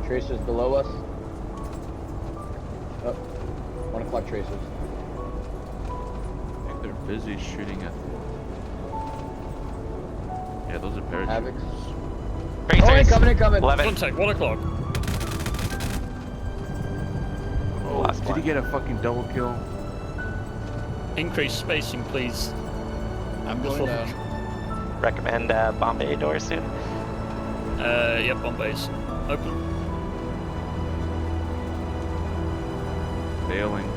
Tracers below us. Oh, 1 o'clock tracers. I think they're busy shooting at. Yeah, those are Havocs. paratroopers. Tracers. Incoming. 11. Contact, 1 o'clock. Oh, Last did one. he get a fucking double kill? Increase spacing, please. I'm going down. Recommend Bombay door soon. Yep, Bombay's open. Failing.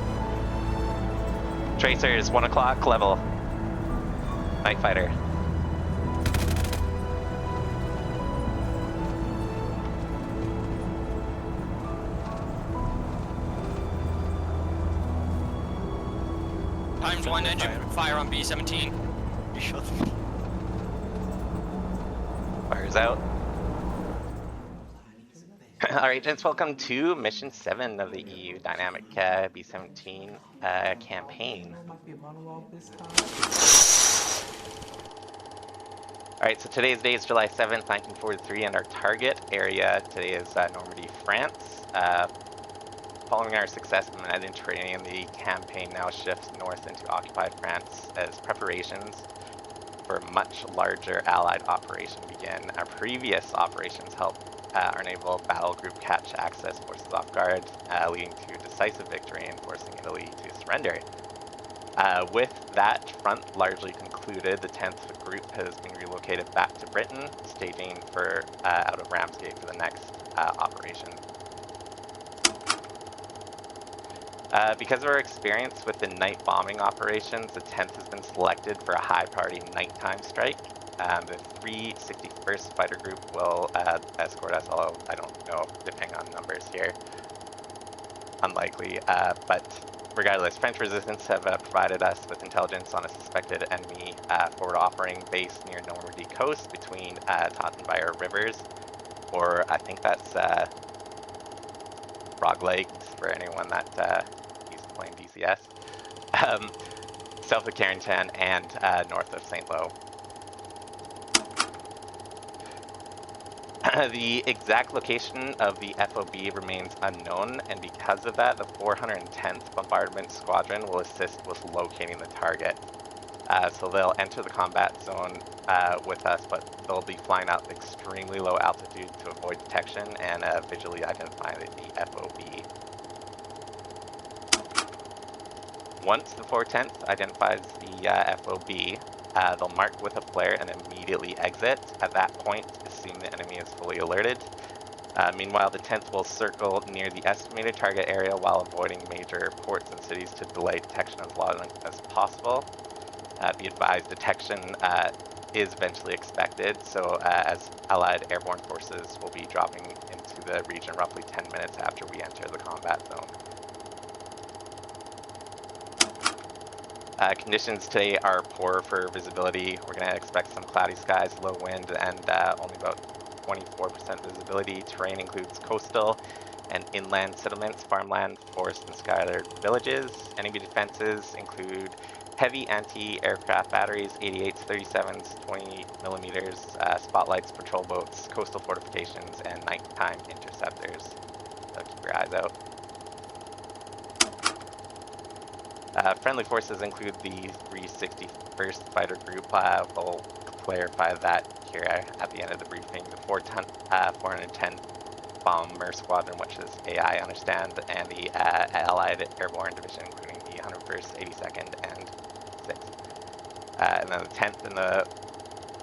Tracers, 1 o'clock, level. Night fighter. Times 1 engine fire on B-17. You shot Fires out. Alright, gents, welcome to Mission 7 of the EU Dynamic B-17 campaign. Alright, so today's date is July 7th, 1943, and our target area today is Normandy, France. Following our success in the Mediterranean, the campaign now shifts north into occupied France as preparations for a much larger Allied operation begin. Our previous operations helped our naval battle group catch Axis forces off guard, leading to decisive victory and forcing Italy to surrender. With that front largely concluded, the 10th group has been relocated back to Britain, staging for out of Ramsgate for the next operation. Because of our experience with the night bombing operations, the 10th has been selected for a high-priority nighttime strike. The 361st Fighter Group will escort us, although I don't know, depending on numbers here. Unlikely, but regardless, French resistance have provided us with intelligence on a suspected enemy forward offering base near Normandy coast between Tottenweiler rivers, or I think that's Frog Lakes for anyone that used to play DCS, south of Carrington and north of St. Lo. The exact location of the FOB remains unknown, and because of that, the 410th Bombardment Squadron will assist with locating the target. So they'll enter the combat zone with us, but they'll be flying out at extremely low altitude to avoid detection and visually identify the FOB. Once the 410th identifies the FOB, they'll mark with a flare and immediately exit. At that point, assume the enemy is fully alerted. Meanwhile, the 10th will circle near the estimated target area while avoiding major ports and cities to delay detection as long as possible. Be advised, detection is eventually expected, so as Allied airborne forces will be dropping into the region roughly 10 minutes after we enter the combat zone. Conditions today are poor for visibility. We're going to expect some cloudy skies, low wind, and only about 24% visibility. Terrain includes coastal and inland settlements, farmland, forest, and skyler villages. Enemy defenses include heavy anti-aircraft batteries, 88s, 37s, 20 millimeters, spotlights, patrol boats, coastal fortifications, and nighttime interceptors. So keep your eyes out. Friendly forces include the 361st Fighter Group. We'll clarify that here at the end of the briefing. The 410 Bomber Squadron, which is AI, understand, and the Allied Airborne Division, including the 101st, 82nd, and 6th. And then the 10th and the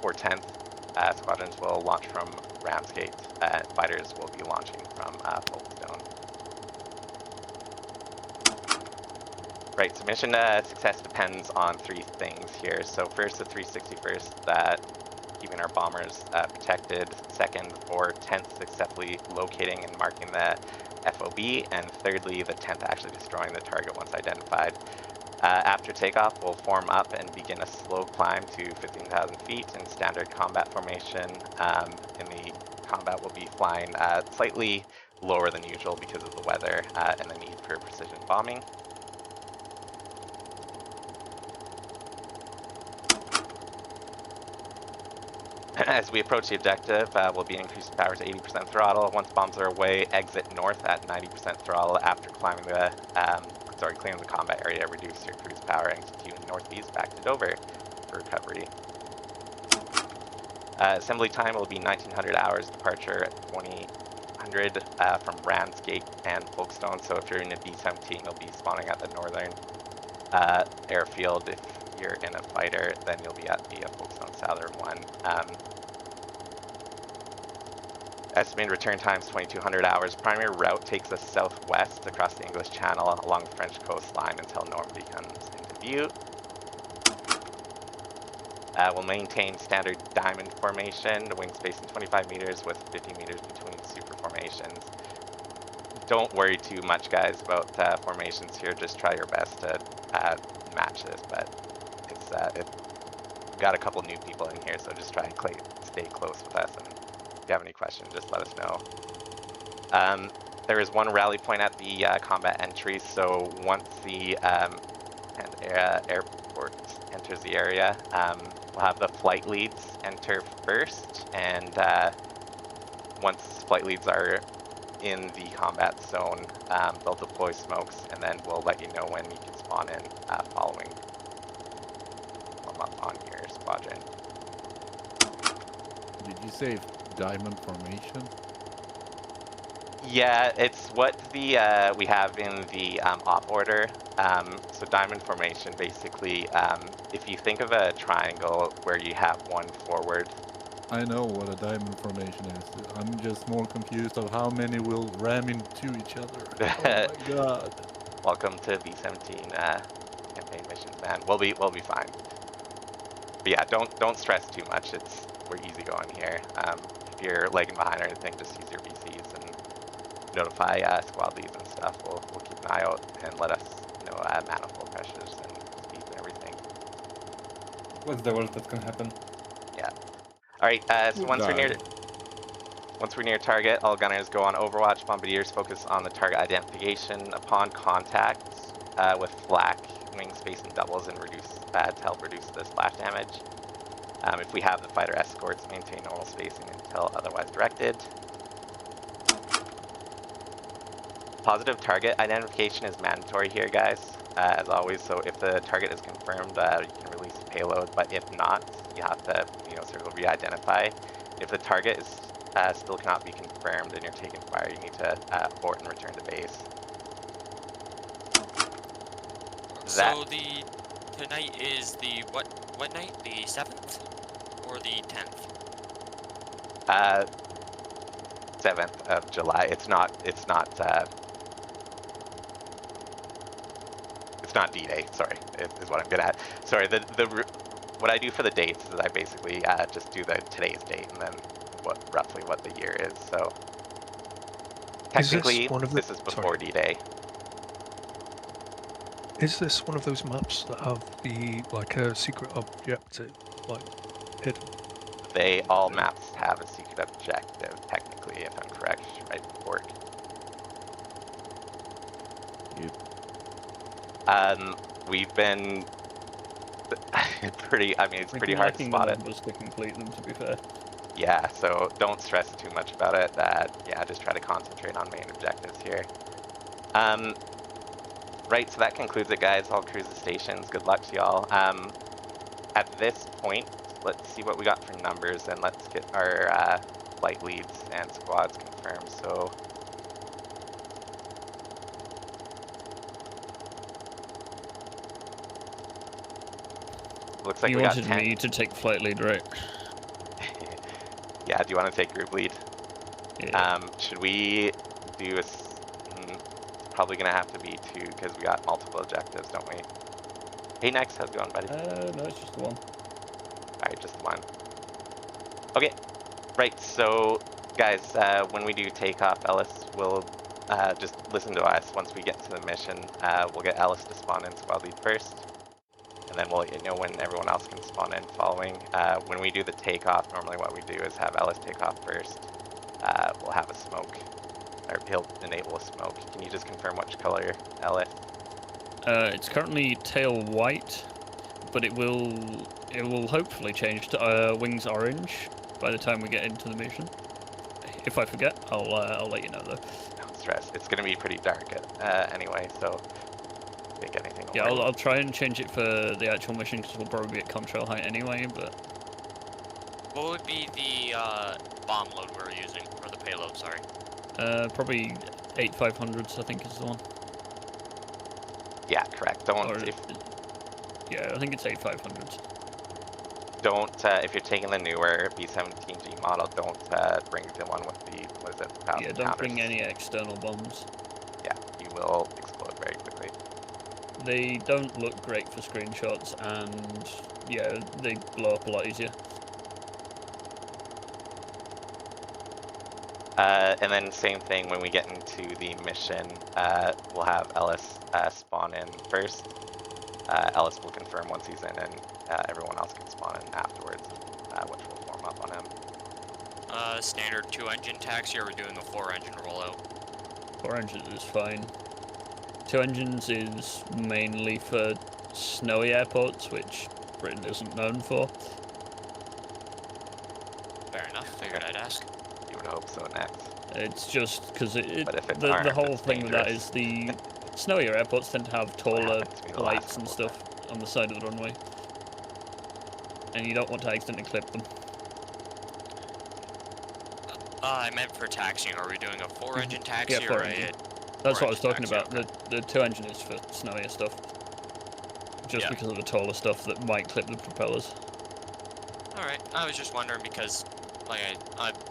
410th squadrons will launch from Ramsgate. Fighters will be launching from Folkestone. Right, so mission success depends on three things here. So first, the 361st, keeping our bombers protected. Second, the 410th successfully locating and marking the FOB. And thirdly, the 10th actually destroying the target once identified. After takeoff, we'll form up and begin a slow climb to 15,000 feet in standard combat formation. In the combat, we'll be flying slightly lower than usual because of the weather and the need for precision bombing. As we approach the objective, we'll be increasing power to 80% throttle. Once bombs are away, exit north at 90% throttle. After climbing the, clearing the combat area, reduce your cruise power and continue northeast back to Dover for recovery. Assembly time will be 1900 hours. Departure at 2000 from Ramsgate and Folkestone. So if you're in a B-17, you'll be spawning at the northern airfield. If you're in a fighter, then you'll be at the Folkestone Southern one. Estimated return time is 2200 hours. Primary route takes us southwest across the English Channel along the French coastline until Normandy comes into view. We'll maintain standard diamond formation, wing spacing 25 meters with 50 meters between super formations. Don't worry too much, guys, about formations here. Just try your best to match this, but we've got a couple new people in here, so just try and stay close with us, and if you have any questions, just let us know. There is one rally point at the combat entry, so once the airport enters the area, we'll have the flight leads enter first, and once flight leads are in the combat zone, they'll deploy smokes, and then we'll let you know when you can spawn in following warm up on your squadron. Did you say diamond formation? Yeah, it's what the we have in the op order. So diamond formation, basically, if you think of a triangle where you have one forward. I know what a diamond formation is. I'm just more confused of how many will ram into each other. Oh my god. Welcome to B-17 campaign missions, man. We'll be fine. But yeah, don't stress too much. We're easy going here. If you're lagging behind or anything, just use your VCs and notify squad leads and stuff. We'll keep an eye out and let us know manifold pressures and speeds and everything. What's the worst that can happen? Yeah. All right. So once we're near target, all gunners go on overwatch. Bombardiers focus on the target identification upon contact with flak, wing spacing doubles, and to help reduce the splash damage. If we have the fighter escorts, maintain normal spacing until otherwise directed. Positive target identification is mandatory here, guys, as always. So if the target is confirmed, you can release a payload, but if not, you have to, sort of re-identify. If the target is still cannot be confirmed and you're taking fire, you need to abort and return to base. So tonight is the what night? The 7th or the 10th? 7th of July. It's not D-Day. Sorry, is what I'm good at. Sorry. What I do for the dates is I basically just do today's date and then roughly what the year is. So technically, this is before D-Day. Is this one of those maps that have a secret objective hidden? All maps have a secret objective, technically, if I'm correct. Right, work. We've been it's pretty hard to spot it. To complete them, to be fair. Yeah, so don't stress too much about it. Yeah, just try to concentrate on main objectives here. Right, so that concludes it, guys. All cruise the stations. Good luck to y'all. At this point, let's see what we got for numbers, and let's get our flight leads and squads confirmed. So looks like you we got 10. wanted me to take flight lead, right? Yeah, do you want to take group lead? Yeah. Should we do probably gonna have to be 2 because we got multiple objectives, don't we? Hey, next, how's it going, buddy? No, it's just the one. Alright, just the one. Okay, right, so guys, when we do takeoff, Ellis will just listen to us. Once we get to the mission, we'll get Ellis to spawn in squad lead first, and then we'll let you know when everyone else can spawn in following. When we do the takeoff, normally what we do is have Ellis take off first. We'll have a smoke, or he'll enable a smoke. Can you just confirm which color, Ellis? It's currently tail white, but it will hopefully change to wings orange by the time we get into the mission. If I forget, I'll let you know though. Don't stress. It's gonna be pretty dark anyway, so think anything. Yeah, I'll try and change it for the actual mission because we'll probably be at contrail height anyway. But What would be the bomb load we're using, or the payload? Sorry. probably 8500s, I think is the one. Yeah, correct. Don't Or, yeah, I think it's 8500s. If you're taking the newer B-17G model, don't bring the one with the Yeah, don't bring any external bombs. Yeah, you will explode very quickly. They don't look great for screenshots, and yeah, they blow up a lot easier. And then same thing when we get into the mission, we'll have Ellis spawn in first. Ellis will confirm once he's in, and everyone else can spawn in afterwards, which will form up on him. Standard 2-engine taxi, or are we doing a 4-engine rollout? 4 engines is fine. 2 engines is mainly for snowy airports, which Britain isn't known for. Fair enough, figured I'd ask. You would hope so next. It's just because But if it the aren't, whole it's thing with that dangerous. is the snowier airports tend to have taller happened to me the last lights and couple of stuff on the side of the runway, and you don't want to accidentally clip them. I meant for taxiing. Are we doing a 4-engine taxi Yeah, or 4-engine. a... That's what I was 4-engine talking taxi, about. The 2 engine is for snowier stuff, just Yeah. because of the taller stuff that might clip the propellers. Alright, I was just wondering because, like,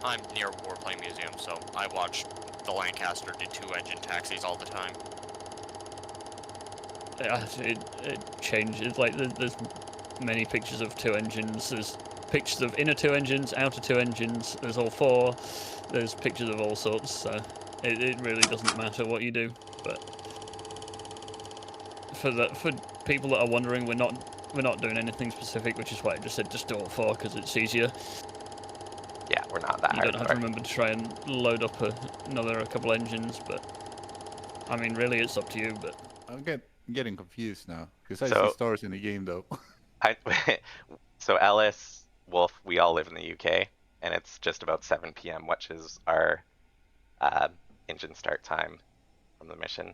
I'm near Warplane Museum, so I watch the Lancaster do 2-engine taxis all the time. It changes. Like there's many pictures of 2 engines. There's pictures of inner 2 engines, outer 2 engines. There's all 4. There's pictures of all sorts. So it really doesn't matter what you do. But for people that are wondering, we're not doing anything specific, which is why I just said just do all 4 because it's easier. Yeah, we're not that You don't have to hardcore. remember to try and load up a couple engines. But I mean, really, it's up to you. But I'm getting confused now because I So- see stars in the game though. So Ellis, Wolf, we all live in the UK, and it's just about 7 p.m., which is our engine start time from the mission.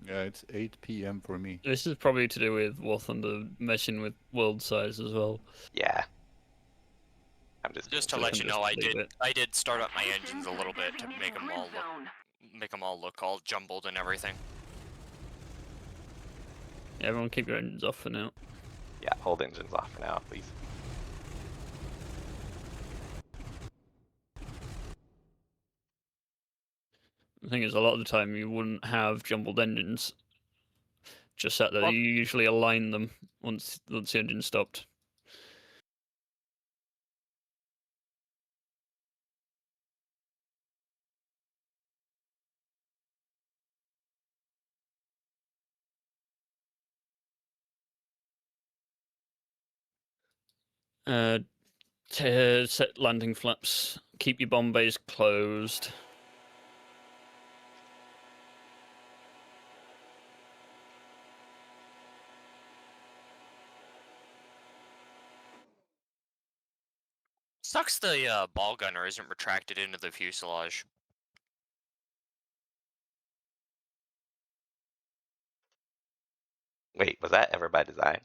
Yeah, it's 8 p.m. for me. this is probably to do with warthunder messing with world size as well. Yeah. I'm just Just to being let silly. you know, a little bit. I did start up my engines a little bit to make them all look all jumbled and everything. Yeah, everyone keep your engines off for now. Yeah, hold engines off for now, please. The thing is, a lot of the time you wouldn't have jumbled engines just sat there. You usually align them once the engine stopped. Set landing flaps. Keep your bomb bays closed. Sucks the ball gunner isn't retracted into the fuselage. Wait, was that ever by design?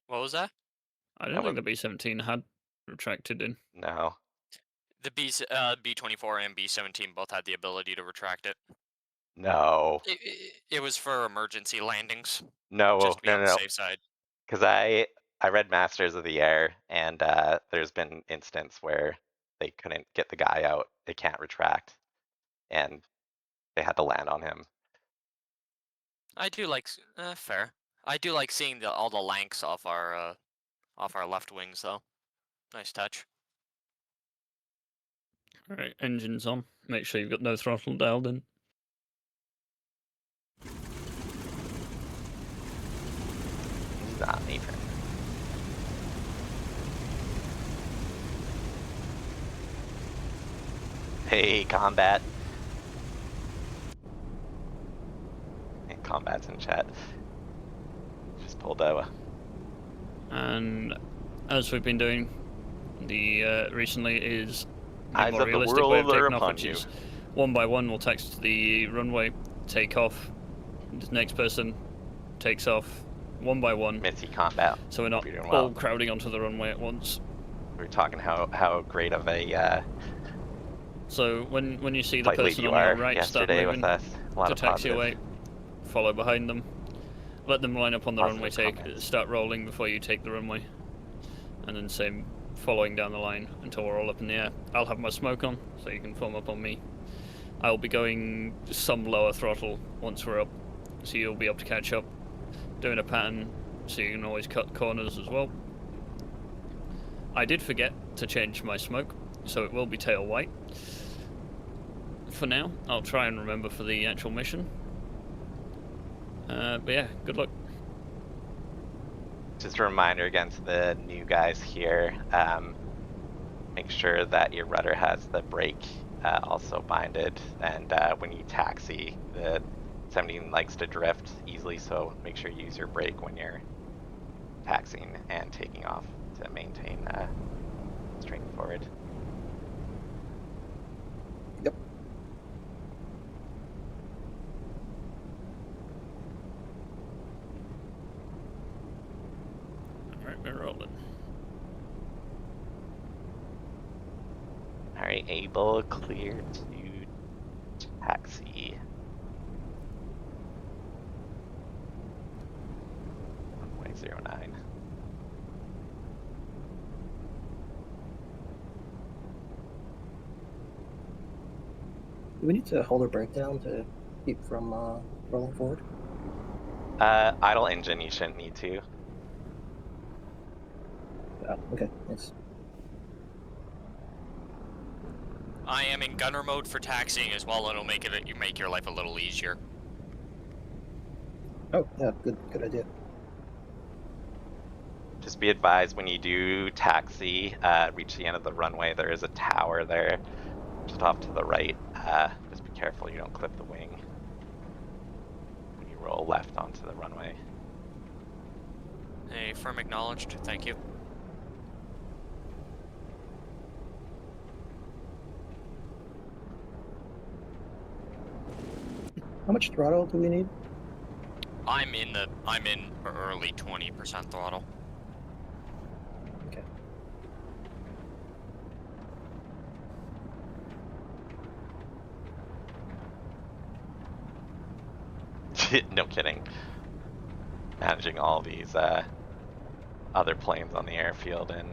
What was that? I don't think the B-17 had retracted in. No. The B-24 and B-17 both had the ability to retract it. No. It was for emergency landings. No, Just to be on no. the safe side. Because I read Masters of the Air, and there's been instance where they couldn't get the guy out. They can't retract, and they had to land on him. I do like fair. I do like seeing all the lanks off our left wings though. Nice touch. Alright, engines on. Make sure you've got no throttle dialed in. He's not me, friend. Hey, combat. Hey, combat's in chat. Just pulled a And as we've been doing recently is the Eyes more of the realistic way of world are taking off, upon which you. is one by one we'll text the runway, take off, the next person takes off one by one, Missy combat. so we're not You're doing all well. crowding onto the runway at once. We were talking how great of a So when you see the flight lead person you on your are right start yesterday moving with us. A lot to of taxi positive. away, follow behind them, let them line up on the runway, Positive comments. start rolling before you take the runway, and then same following down the line until we're all up in the air. I'll have my smoke on, so you can form up on me. I'll be going some lower throttle once we're up, so you'll be able to catch up, doing a pattern, so you can always cut corners as well. I did forget to change my smoke, so it will be tail white. For now, I'll try and remember for the actual mission. But yeah, good luck. Just a reminder again to the new guys here, make sure that your rudder has the brake also binded, and when you taxi, the 17 likes to drift easily, so make sure you use your brake when you're taxiing and taking off to maintain straight forward. Yep. Alright, we're rolling. Alright, able, clear to taxi. 1.09. Do we need to hold our brake down to keep from rolling forward? Idle engine, you shouldn't need to. Oh, okay, thanks. I am in gunner mode for taxiing as well, and it'll make your life a little easier. Oh, yeah, good idea. Just be advised when you do taxi, reach the end of the runway, there is a tower there, just off to the right. Just be careful you don't clip the wing when you roll left onto the runway. Hey, firm acknowledged. Thank you. How much throttle do we need? I'm in early 20% throttle. Okay. No kidding. Managing all these other planes on the airfield and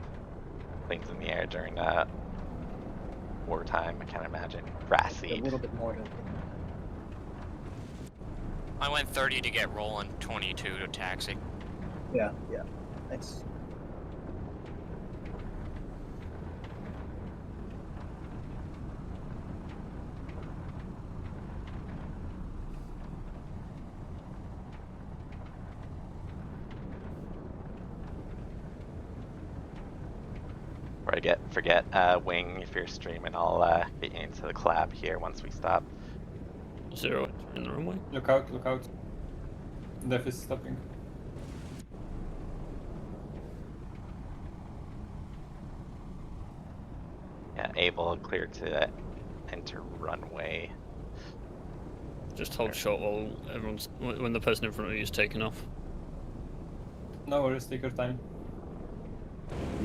planes in the air during wartime, I can't imagine. Grass A seed. little bit more to... I went 30 to get rolling, 22 to taxi. Yeah, thanks. Forget wing if you're streaming. I'll get you into the collab here once we stop. 0 in the runway. Look out, look out. Def is stopping. Yeah, able, clear to enter runway. Just hold short while when the person in front of you is taking off. No worries, take your time.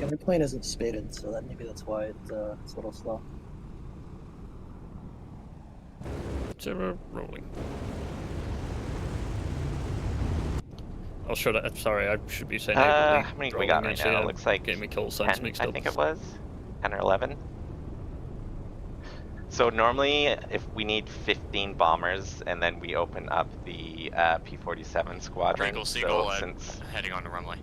Yeah, my plane isn't spaded, so maybe that's why it's a little slow. 0 rolling. Oh, should I? Sorry, I should be saying able. How many we got rolling, right actually, now? I'm It looks like getting my call signs 10, mixed I up. think it was. 10 or 11. So normally, if we need 15 bombers, and then we open up the P-47 squadron. Regal Seagull So heading on the runway.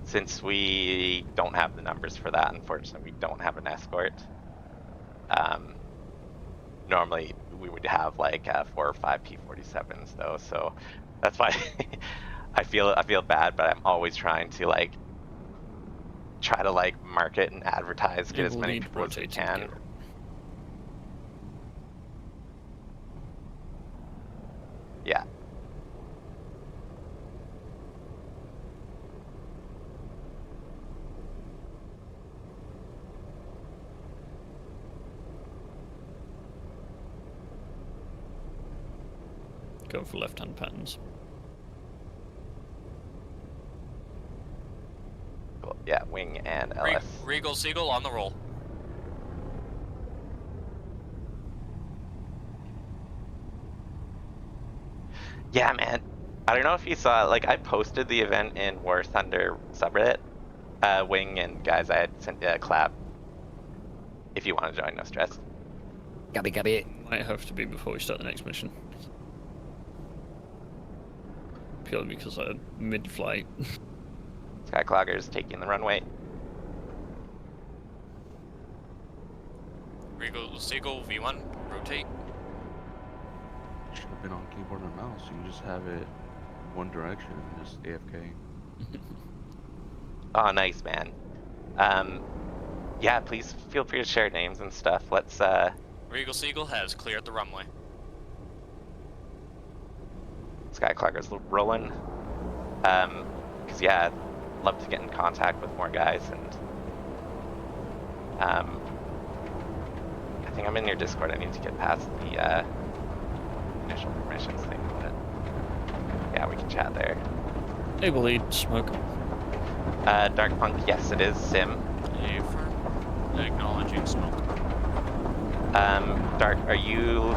since we don't have the numbers for that, unfortunately, we don't have an escort. Normally, we would have like 4 or 5 P-47s though, so that's why I feel bad, but I'm always trying to market and advertise, get as Able many lead people as we rotating can. gear. Yeah. Go for left-hand patterns. Cool. Yeah, wing and LS. Regal Seagull on the roll. Yeah, man. I don't know if you saw, like, I posted the event in warthunder subreddit. Wing and guys, I had sent you a clap. If you want to join, no stress. Copy. Might have to be before we start the next mission. Purely because I'm mid-flight. Skyclogger's taking the runway. Regal Seagull V1, rotate. Should have been on keyboard and mouse. You can just have it one direction and just AFK. Oh, nice, man. Yeah, please feel free to share names and stuff. Let's, Regal Seagull has cleared the runway. Skyclogger's rolling. Cause yeah, I'd love to get in contact with more guys, and I think I'm in your Discord. I need to get past the initial permissions thing, but yeah, we can chat there. Able lead, smoke. Dark Punk, yes, it is Sim. Affirm. Acknowledging smoke. Dark, are you?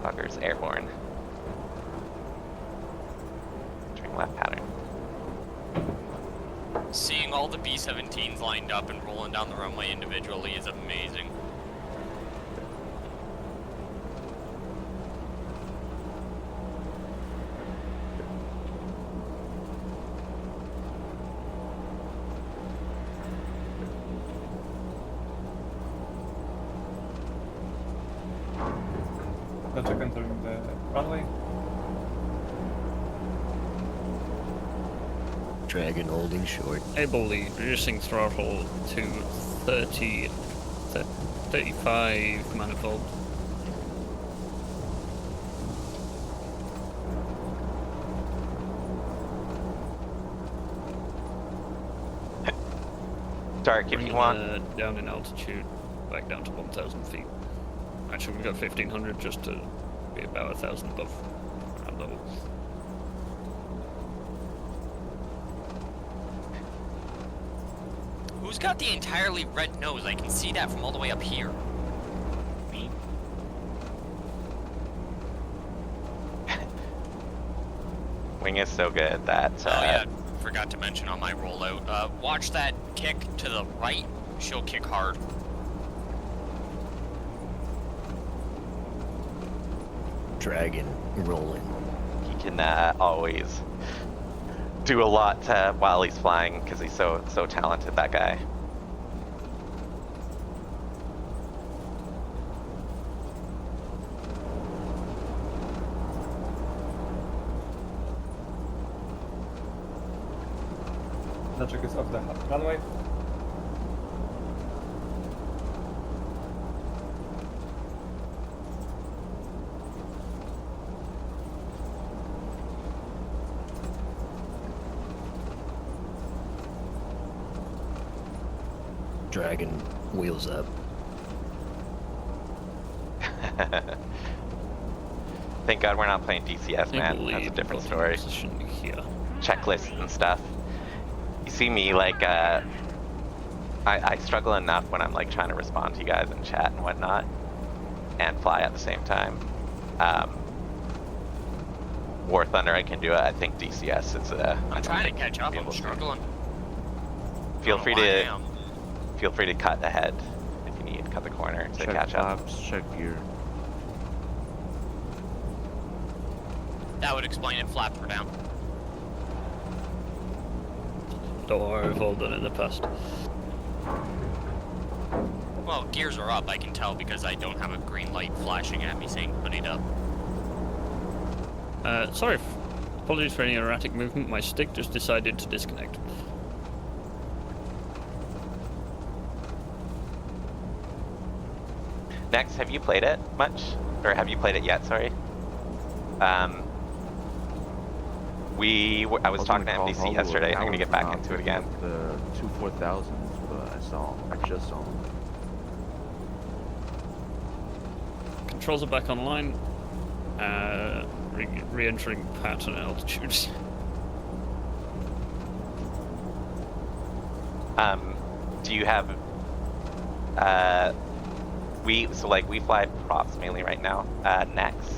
Clogger's airborne. Turning left pattern. Seeing all the B-17s lined up and rolling down the runway individually is amazing. Let's check entering the runway. Dragon holding short. Able lead, reducing throttle to 35 manifold. Dark, if you want. Down in altitude, back down to 1,000 feet. Actually, we've got 1,500 just to be about 1,000 above ground level. Who's got the entirely red nose? I can see that from all the way up here. Me. Wing is so good that. Oh yeah, forgot to mention on my rollout. Watch that kick to the right. She'll kick hard. Dragon rolling. He can always do a lot while he's flying because he's so talented, that guy. The check is off the runway. Dragon wheels up. Thank God we're not playing DCS, man. That's a different story. Here. Checklists and stuff. You see me, like, I struggle enough when I'm, like, trying to respond to you guys in chat and whatnot, and fly at the same time. War Thunder, I can do it. I think DCS is I'm trying to catch up. I'm struggling. Feel free to cut ahead if you need, cut the corner to Check catch up. flaps, check gear. That would explain it. Flaps were down. Don't worry, we've all done it in the past. Well, gears are up. I can tell because I don't have a green light flashing at me saying put it up. Sorry, apologies for any erratic movement. My stick just decided to disconnect. Next, have you played it much? Or have you played it yet, sorry? I was talking to gonna call NBC Hollywood yesterday. I'm gonna get back Tower into it for again. The 24000s, but I just saw them. Controls are back online. Re-entering pattern altitudes. Do you have we fly props mainly right now. Next,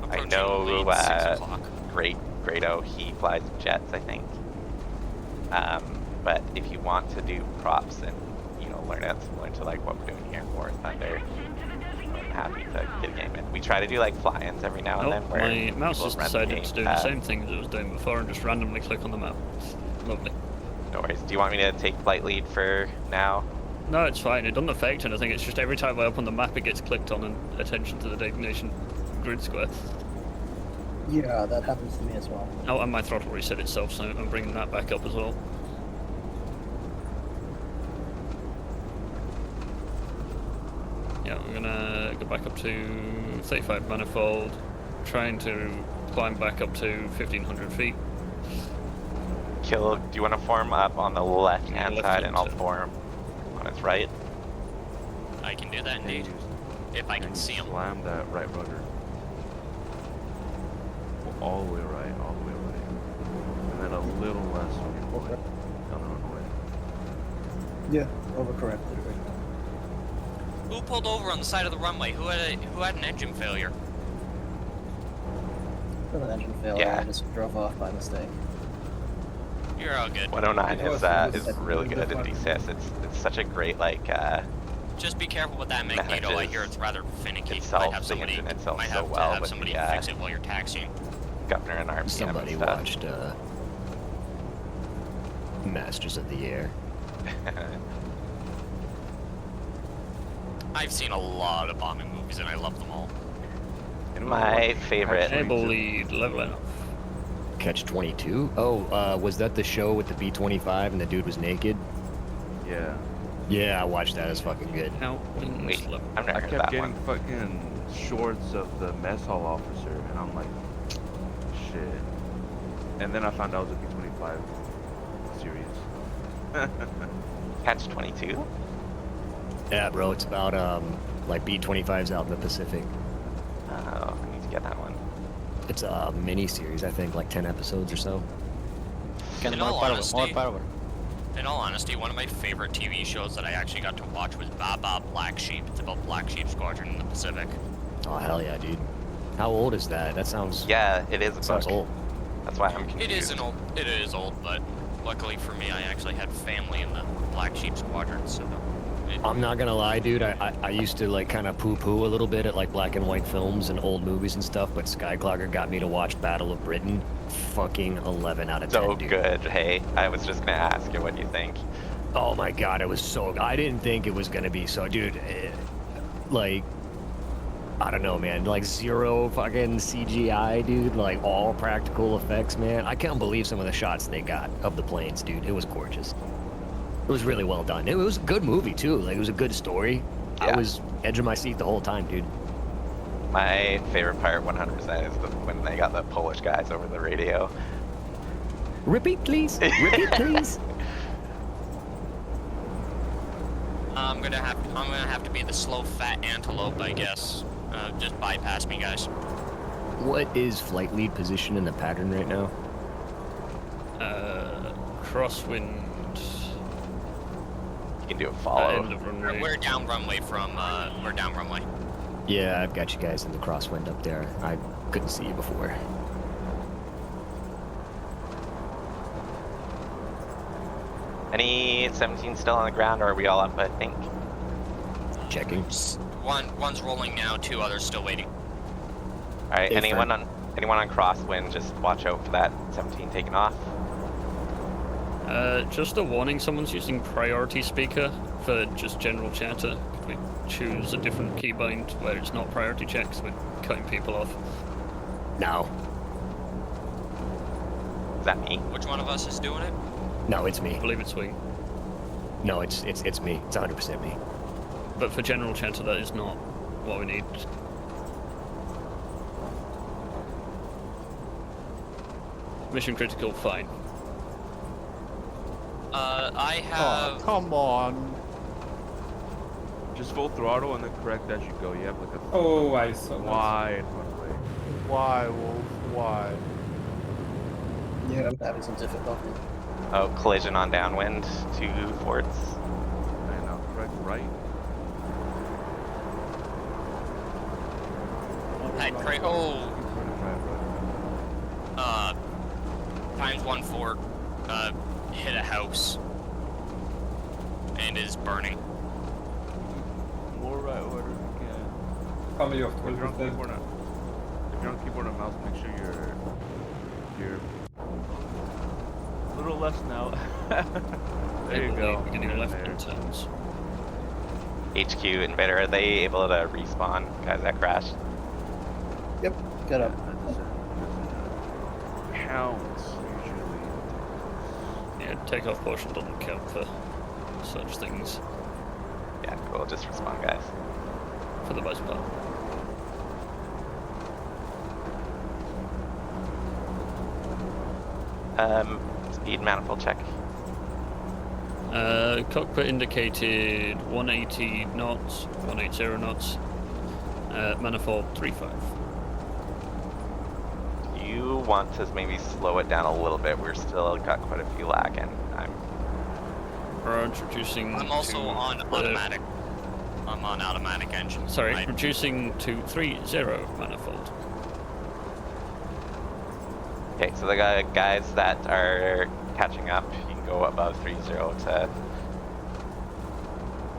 I Approaching know late 6 o'clock. Grado, he flies jets, I think. But if you want to do props and learn it similar to like what we're doing here in warthunder, I'm happy to get a game in. We try to do like fly-ins every now and Oh, then where my mouse people just rent the decided game. to do the same thing as it was doing before and just randomly click on the map. Lovely. No worries. Do you want me to take flight lead for now? No, it's fine. It doesn't affect anything. It's just every time I open the map, it gets clicked on and attention to the designation grid square. Yeah, that happens to me as well. Oh, and my throttle reset itself, so I'm bringing that back up as well. Yeah, I'm gonna go back up to 35 manifold, trying to climb back up to 1500 feet. Kill, do you want to form up on the left-hand side and I'll form on its right? I can do that indeed. If I can see him. Slam that right rudder. All the way right, all the way right. And then a little less on your point. Down the runway. Yeah, overcorrected right now. Who pulled over on the side of the runway? Who had an engine failure? An engine failure. Yeah. I just drove off by mistake. You're all good. 109 It was is really good in fun. DCS. It's such a great Just be careful with that magneto. I manages hear it's rather finicky. itself, might have the somebody, engine itself might so have to well have with somebody the, fix it while you're taxiing. governor and RPM Somebody and stuff. watched Masters of the Air. I've seen a lot of bombing movies and I love them all. My favorite. Able lead, leveling up. Catch 22? Oh, was that the show with the B-25 and the dude was naked? Yeah. Yeah, I watched that. It was fucking good. Out wings Wait, level. I've never I heard kept that getting one. fucking shorts of the mess hall officer, and I'm like, shit. And then I found out it was a B-25 series. Catch 22? Yeah, bro, it's about like B-25s out in the Pacific. Oh, I need to get that one. It's a mini series, I think, like 10 episodes or so. In all honesty, one of my favorite TV shows that I actually got to watch was Baba Black Sheep. It's about Black Sheep Squadron in the Pacific. Oh hell yeah, dude! How old is that? That sounds Yeah, it is a sounds book. old. That's why I'm confused. It is old, but luckily for me, I actually had family in the Black Sheep Squadron, so I'm not gonna lie, dude. I used to like kind of poo-poo a little bit at like black and white films and old movies and stuff, but Skyclogger got me to watch Battle of Britain. Fucking 11 out of 10. So dude. good. Hey, I was just gonna ask you what you think. Oh my god, it was so. I didn't think it was gonna be so, dude. Like, I don't know, man. Like zero fucking CGI, dude. Like all practical effects, man. I can't believe some of the shots they got of the planes, dude. It was gorgeous. It was really well done. It was a good movie too. Like it was a good story. I Yeah. was edge of my seat the whole time, dude. My favorite part, 100%, is when they got the Polish guys over the radio. Repeat, please. Repeat, please. I'm gonna have to be the slow fat antelope, I guess. Just bypass me, guys. What is flight lead position in the pattern right now? Crosswind. You can do a End follow. of runway. We're down runway from we're down runway. Yeah, I've got you guys in the crosswind up there. I couldn't see you before. Any 17 still on the ground, or are we all up, I think? Checking. One's rolling now, two others still waiting. Alright, Hey, anyone on crosswind, just watch out for that 17 taking off. Just a warning, someone's using priority speaker for just general chatter. Could we choose a different keybind where it's not priority checks? We're cutting people off. No. Is that me? Which one of us is doing it? No, it's me. I believe it's wing. No, it's me. It's 100% me. But for general chatter, that is not what we need. mission critical, fine. I Oh, have. come on. Just full throttle and then correct as you go. You have like a Oh, I saw that. wide runway. Why, Wolf? Why? Yeah, I'm having some difficulty. Oh, collision on downwind to forts. And now correct right. I pray. Oh, 225 right. times 1 fort hit a house and is burning. More right order if you can. How many of If you're on 12 keyboard and if you're on keyboard and mouse, make sure you're a little less now. There you go. Beginning You're in left there. hand turns. HQ invader, are they able to respawn guys that crashed? Yep, got up. Counts usually. Yeah, takeoff portion doesn't count for such things, Yeah, cool. Just respawn, guys. for the most part. Speed manifold check. Cockpit indicated 180 knots, 180 knots. Manifold 35. You want to maybe slow it down a little bit. We're still got quite a few lacking. We're introducing. I'm also to, on automatic. I'm on automatic engine. Sorry, I- reducing to 30 manifold. Okay, so the guys that are catching up, you can go above 30 to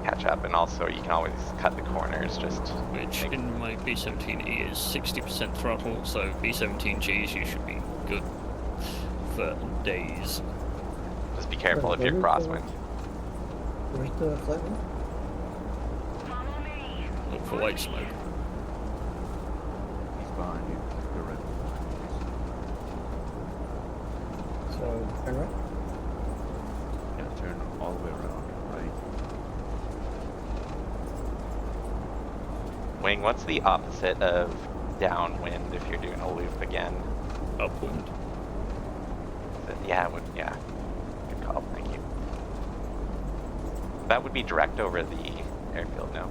catch up, and also you can always cut the corners. Just Which in my B-17E is 60% throttle, so B-17Gs you should be good for days. just be careful if you're crosswind. Where's the flight one? Look for white smoke. He's behind you. You're right. So, turn right? Yeah, turn all the way around. Right. Wing, what's the opposite of downwind if you're doing a loop again? Upwind. Yeah, it would, yeah. Good call, thank you. That would be direct over the airfield now.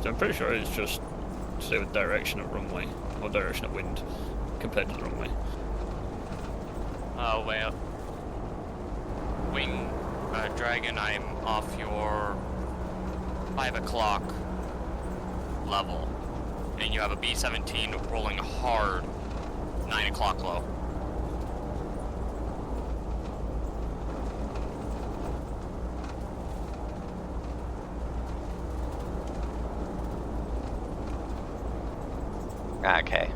I'm pretty sure it's just to do with direction of runway, or direction of wind, compared to the runway. Oh, well. Wing Dragon, I'm off your 5 o'clock level. And you have a B-17 rolling hard 9 o'clock low. Okay.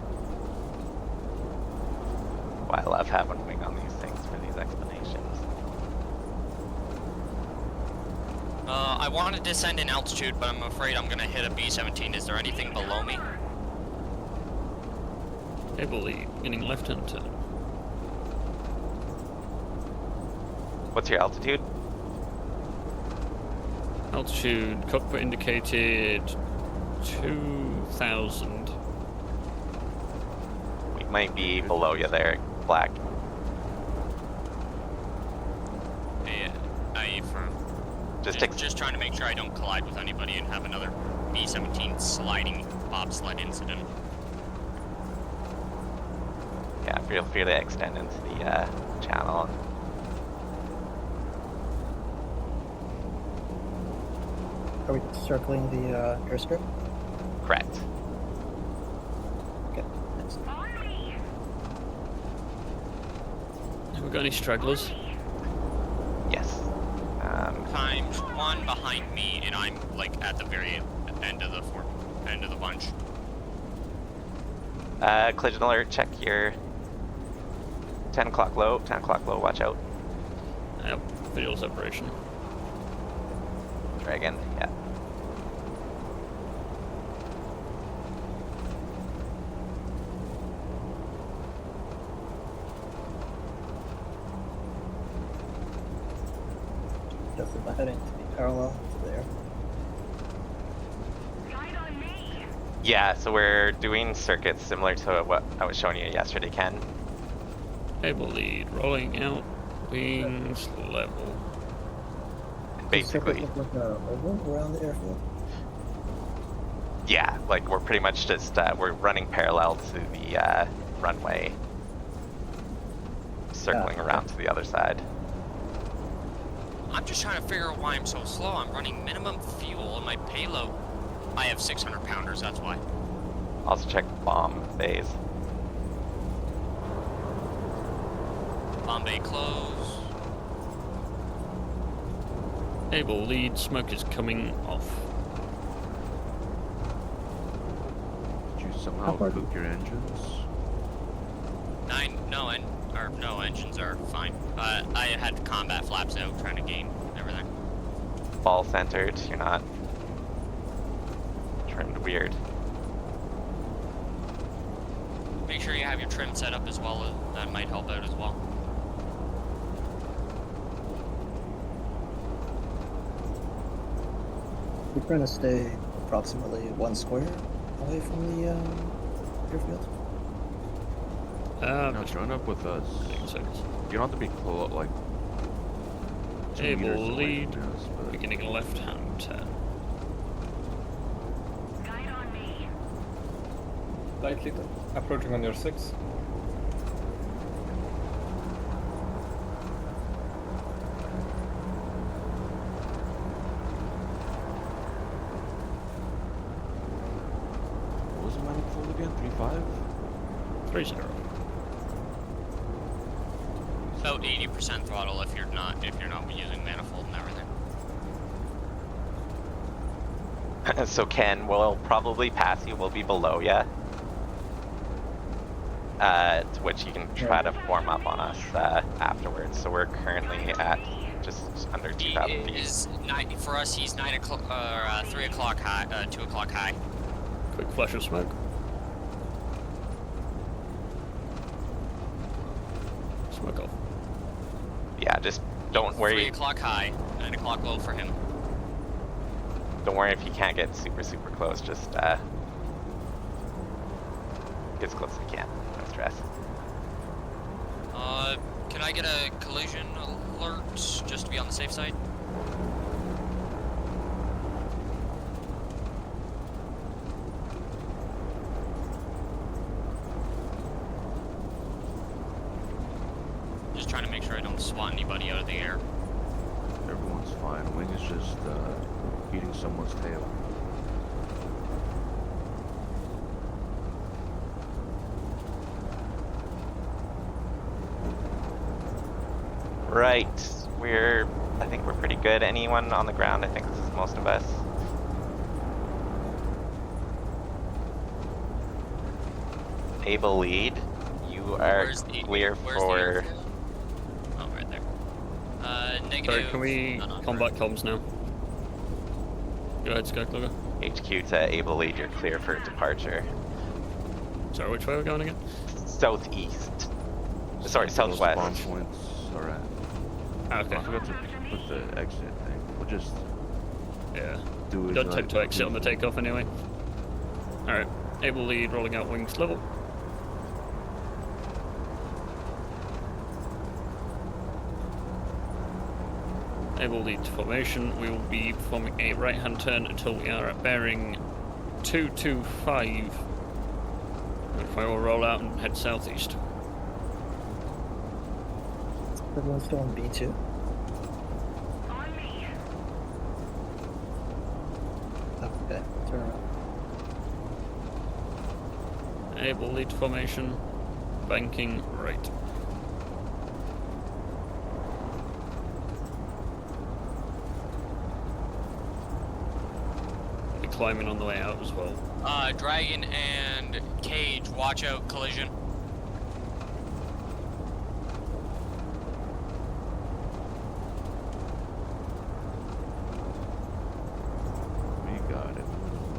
Why I love having Wing on these things for these explanations. I want to descend in altitude, but I'm afraid I'm gonna hit a B-17. Is there anything below me? Heavily beginning left-hand turn. What's your altitude? Altitude, cockpit indicated 2,000. We might be below you there, Black. Yeah, just trying to make sure I don't collide with anybody and have another B-17 sliding bobsled incident. Yeah, feel free to extend into the channel. Are we circling the airstrip? Correct. Okay, thanks. Have we got any stragglers? Yes. Times 1 behind me, and I'm like at the very end of the bunch. Collision alert, check your 10 o'clock low, watch out. Yep, visual separation. Dragon, yeah. Adjusted my heading to be parallel to there. Yeah, so we're doing circuits similar to what I was showing you yesterday, Ken. Able lead, rolling out, wings level. Does the circuit Basically, look like a oval around the airfield? yeah, like we're pretty much just we're running parallel to the runway, circling around to the other side. I'm just trying to figure out why I'm so slow. I'm running minimum fuel and my payload. I have 600 pounders, that's why. Also check bomb bays. Bomb bay close. Able lead, smoke is coming off. Did you How somehow far- cook your engines? No, engines are fine. I had combat flaps out trying to gain everything. Ball centered, you're not trimmed weird. Make sure you have your trim set up as well. That might help out as well. We're trying to stay approximately 1 square away from the airfield. No, join up with us. You don't have to be close, like 2 Able meters away lead, from us, but beginning left hand turn. Lightly approaching on your 6. what was the manifold again? 3.5? 3-0. About 80% throttle if you're not using manifold and everything. So Ken, we'll probably pass you, we'll be below ya. To which you can try to form up on us afterwards. So we're currently at just under 2,000 feet. Is for us. He's 9 o'clock or 3 o'clock high, 2 o'clock high. Quick flash of smoke. Smoke off. Yeah, just don't 3 worry. o'clock high, 9 o'clock low for him. Don't worry if you can't get super close. Just get as close as you can. No stress. Can I get a collision alert just to be on the safe side? Just trying to make sure I don't swat anybody out of the air. Everyone's fine. Wing is just eating someone's tail. Right. I think we're pretty good. Anyone on the ground? I think this is most of us. Able lead. You are clear where's for. the airfield? Oh, right there. Negative. Sorry, can we none on combat comms now? Go ahead, Skyclugger. HQ to able lead. You're clear for departure. Sorry, which way are we going again? Southeast. Sorry, Those southwest. spawn points are at. Okay. I forgot to put the exit thing. We'll just Yeah. do it. Don't attempt to exit on the takeoff anyway. Alright. Able lead, rolling out wings level. Able lead to formation. We will be forming a right hand turn until we are at bearing 225. If I will roll out and head southeast. Everyone's still on B2. Okay, turn around. Able lead formation. Banking right. Be climbing on the way out as well. Dragon and Cage, watch out, collision. We got it.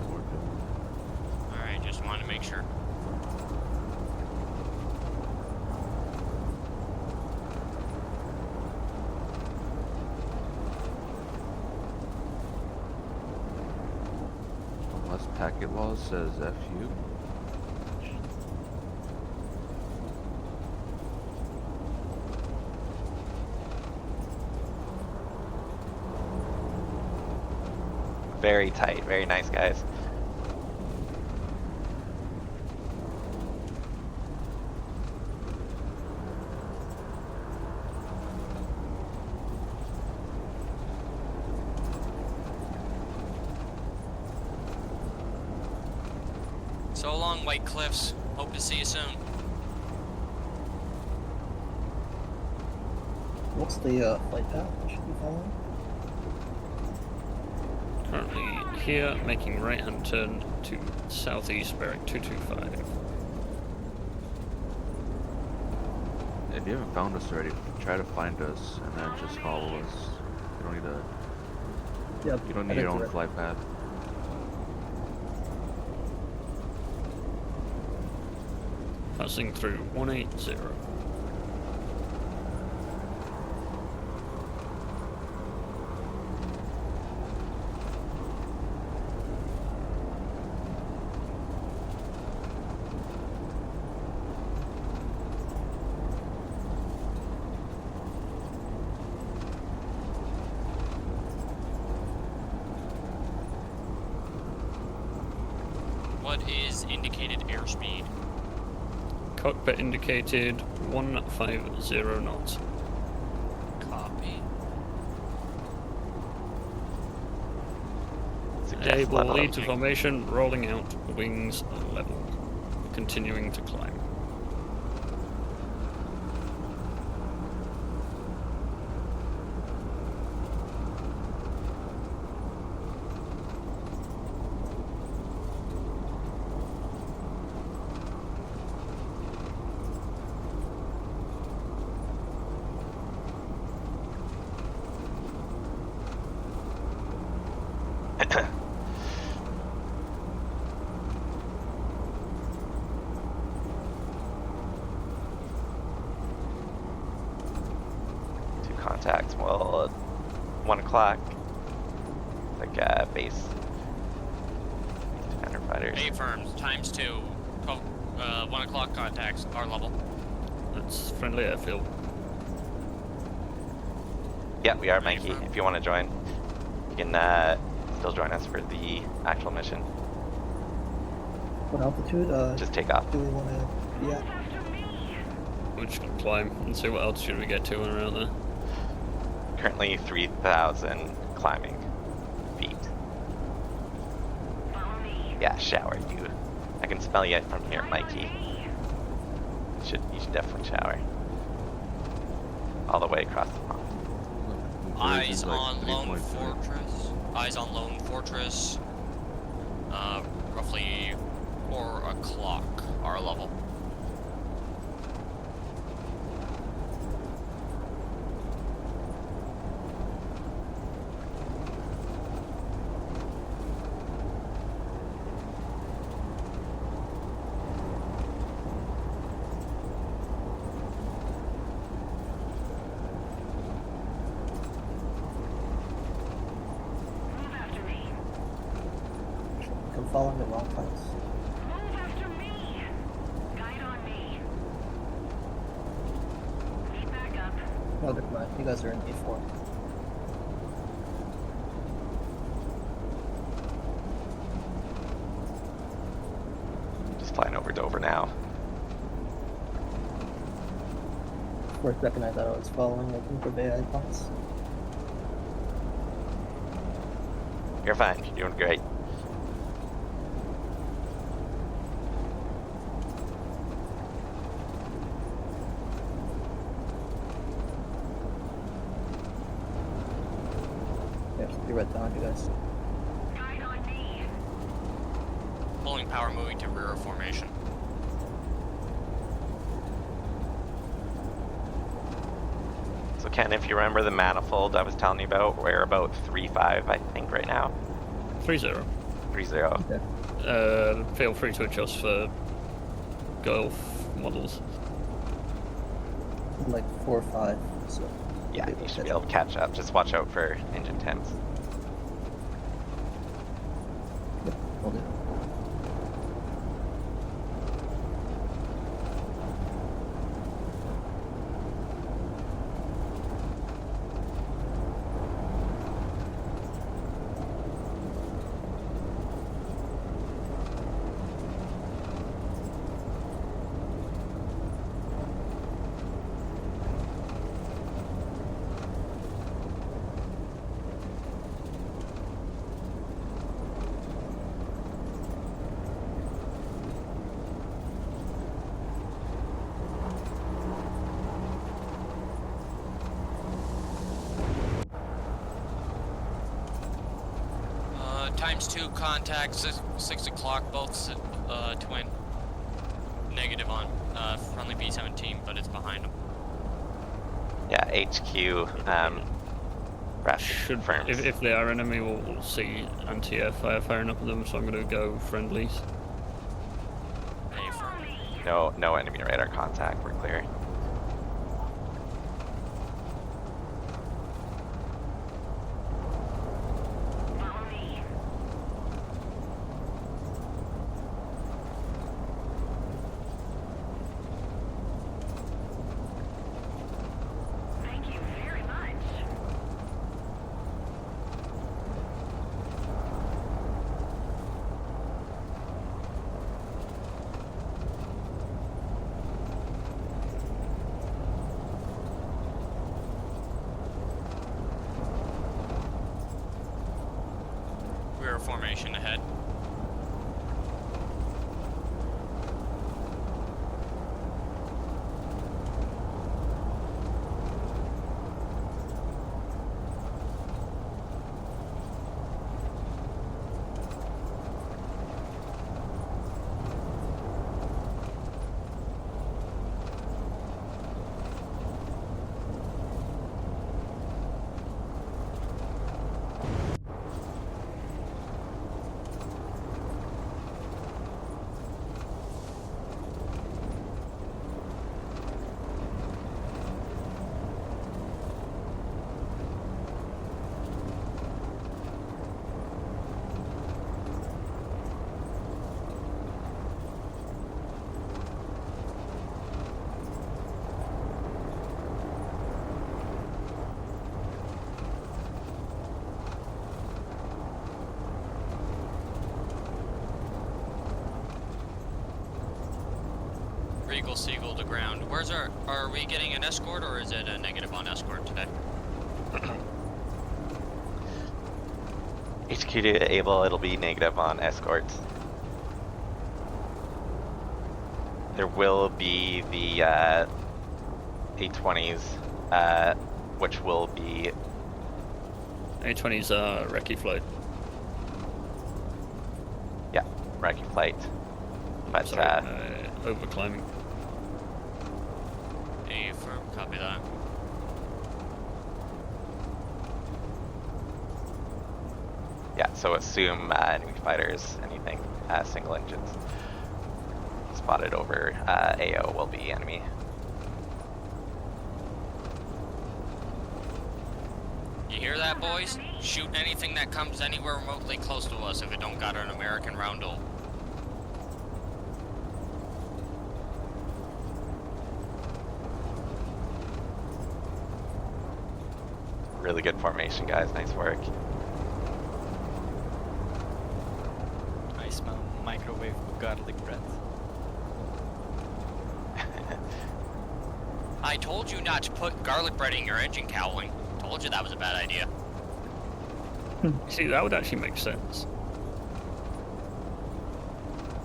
We're good. Alright, just wanted to make sure. I'm last packet loss says FU. Very tight, very nice, guys. So long, White Cliffs. Hope to see you soon. What's the flight path I should be following? Currently here, making right-hand turn to southeast, bearing 225. If you haven't found us already, try to find us and then just follow us. You don't need to. Yep. You don't I need your think own you're flight path. Passing through 180. What is indicated airspeed? Cockpit indicated 150 knots. Copy. Suggest Able level. lead to formation, rolling out, wings level. Continuing to climb. Two contacts. Well, at 1 o'clock. Like base. Defender fighters. A firms, times 2. 1 o'clock contacts, our level. That's friendly airfield. Yeah, we are, Mikey. If you want to join, you can still join us for the actual mission. What altitude Just take off. do we want to be at? We're just gonna climb and see what altitude we get to when we're out there. Currently 3,000 climbing feet. Yeah, shower you. I can smell you from here, Mikey. You should definitely shower. All the way across the pond. Eyes on Lone Fortress. Eyes on Lone Fortress. Roughly 4 o'clock, our level. I'm following the wrong place. Oh, never mind. You guys are in A4. Just flying over Dover now. Worth recognize that I was following the group of AI points. You're fine. You're doing great. Yeah, just be right behind you guys. Pulling power, moving to rear formation. So Ken, if you remember the manifold I was telling you about, we're about 3.5, I think, right now. 3-0. 3.0. Okay. Feel free to adjust for Gulf models. I'm like 4 or 5, so. Yeah, you should be able to catch up. Just watch out for engine temps. Will do. Times 2 contact, 6 o'clock, both twin. Negative on friendly B-17, but it's behind them. Yeah, HQ. Should, confirms. if they are enemy, we'll see anti-air fire firing up at them, so I'm going to go friendlies. No enemy radar contact. We're clear. Rear formation ahead. Regal Seagull to ground. Where's are we getting an escort or is it a negative on escort today? HQ to able, it'll be negative on escorts. There will be the A-20s, which will be... A-20s are recce flight. Yeah, recce flight. But, sorry, overclimbing. A firm, copy that. yeah, so assume enemy fighters, anything, single engines spotted over AO will be enemy. You hear that, boys? Shoot anything that comes anywhere remotely close to us if it don't got an American roundel. Really good formation, guys. Nice work. I smell microwave garlic bread. I told you not to put garlic bread in your engine cowling. Told you that was a bad idea. See, that would actually make sense.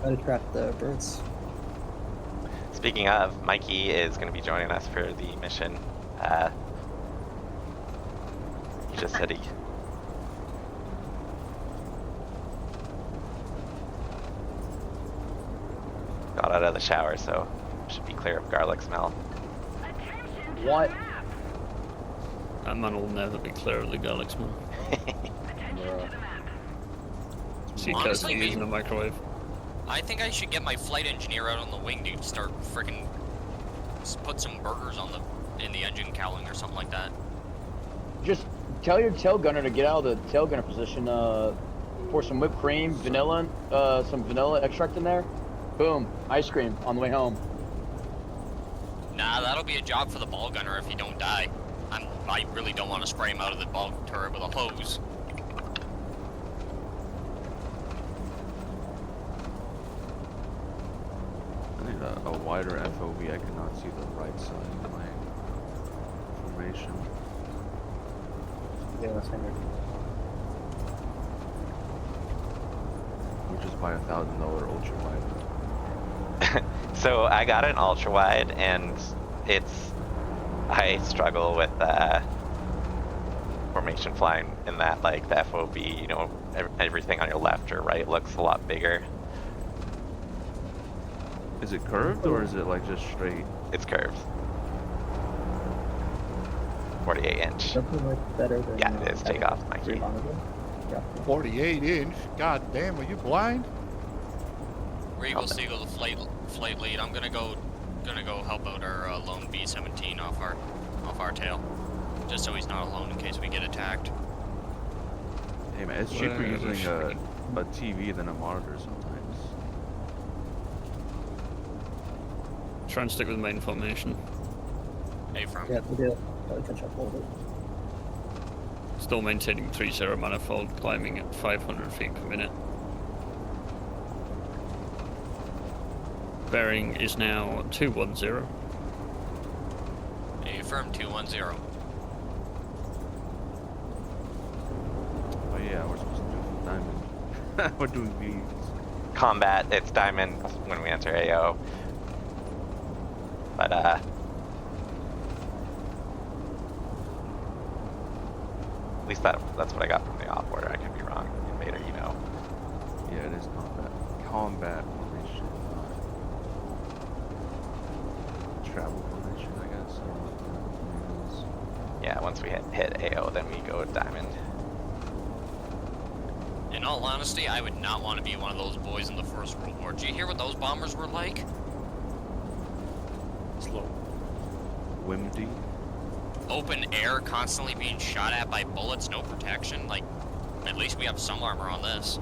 Try to trap the birds. Speaking of, Mikey is going to be joining us for the mission. He just said he... got out of the shower, so should be clear of garlic smell. What? That man will never be clear of the garlic smell. See, Honestly, using a microwave. I think I should get my flight engineer out on the wing to start freaking put some burgers on in the engine cowling or something like that. Just tell your tail gunner to get out of the tail gunner position. pour some whipped cream, vanilla, some vanilla extract in there. Boom, ice cream on the way home. Nah, that'll be a job for the ball gunner if you don't die. I really don't want to spray him out of the ball turret with a hose. I need a wider FOV. I cannot see the right side of my formation. Yeah, that's Henry. We'll just buy $1,000 ultra wide. So I got an ultra wide, and I struggle with formation flying in that, like, the FOV, you know, everything on your left or right looks a lot bigger. Is it curved or is it like just straight? It's curved. 48 inch. Something like better than. Yeah, it is. Take off, Mikey. Yeah. 48 inch? God damn, are you blind? Regal Seagull, the flight lead. I'm gonna go help out our lone B-17 off our tail, just so he's not alone in case we get attacked. Hey man, it's cheaper using a TV than a monitor sometimes. Try and stick with main formation. Hey, from. Yeah, we do. Probably catch up a little bit. Still maintaining 3-0 manifold, climbing at 500 feet per minute. Bearing is now 210. Hey, firm 210. Oh yeah, we're supposed to do diamond. We're doing these. Combat, it's diamond when we enter AO. But at least that's what I got from the op order. I could be wrong. Invader, you know. Yeah, it is combat. Combat formation. Travel formation, I guess. I don't know what the name is. Yeah, once we hit AO, then we go diamond. In all honesty, I would not want to be one of those boys in the First World War. Did you hear what those bombers were like? Slow. Windy. Open air, constantly being shot at by bullets, no protection. Like, at least we have some armor on this.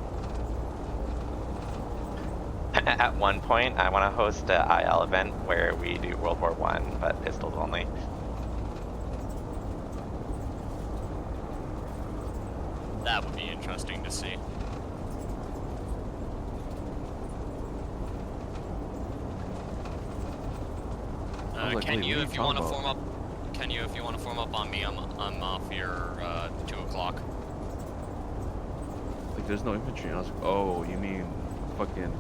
At one point, I want to host an IL event where we do World War I, but pistols only. That would be interesting to see. like, Can wait, you, what are if you you want to talking form up? Can you, if you want to form up on me? I'm off here 2 o'clock. Like, there's no infantry. And I was like, oh, you mean fucking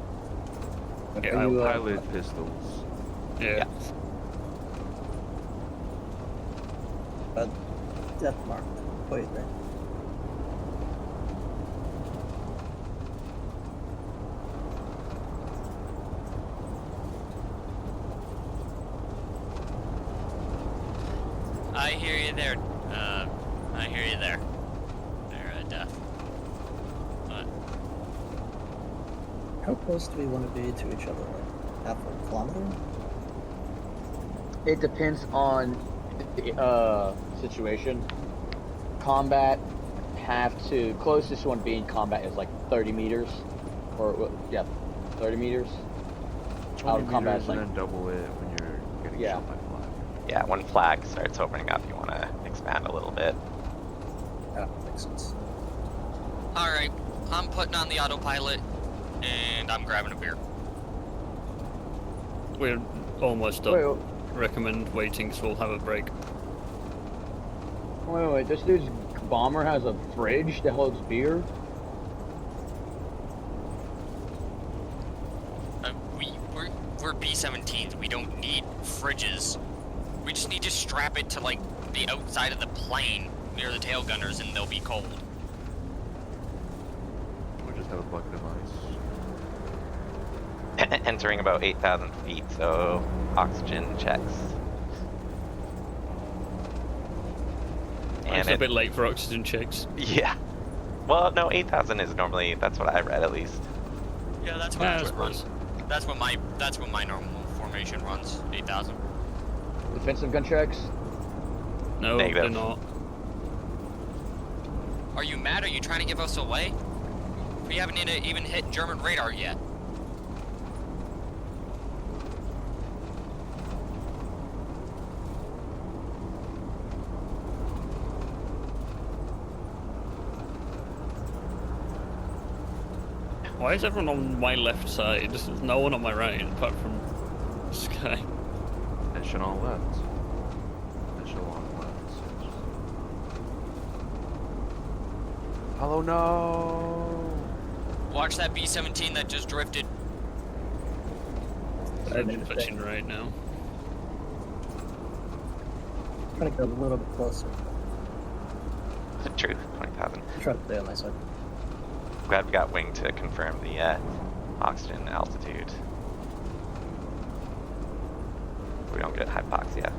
Yeah, pilot pistols? Yeah. Death mark. Wait there. I hear you there. I hear you there. There, Death. But How close do we want to be to each other? Like half a kilometer? It depends on the situation. Combat closest one being combat is like 30 meters. Or, yeah, 30 meters. 20 combat meters is and like- then double it when you're getting Yeah. shot by flag. Yeah, when flag starts opening up, you want to expand a little bit. Yeah, makes sense. alright, I'm putting on the autopilot and I'm grabbing a beer. We're almost done. Wait, Recommend waiting because we'll have a break. wait, this dude's bomber has a fridge that holds beer? We're B-17s. We don't need fridges. We just need to strap it to like the outside of the plane near the tail gunners, and they'll be cold. We just have a bucket of ice. Entering about 8,000 feet, so oxygen checks. It's a bit late for oxygen checks. Yeah. Well, no, 8,000 is normally, that's what I read at least. Yeah, that's what I runs. That's what my normal formation runs. 8,000. Defensive gun checks? No, Negative. they're not. Are you mad? Are you trying to give us away? We haven't even hit German radar yet. Why is everyone on my left side? There's no one on my right apart from Sky. Mission on left. Mission on left. Hello, no. Watch that B-17 that just drifted. I'm touching right now. Trying to get a little bit closer. True, 20,000. Try to stay on my side. Glad we got wing to confirm the oxygen altitude. We don't get hypoxia.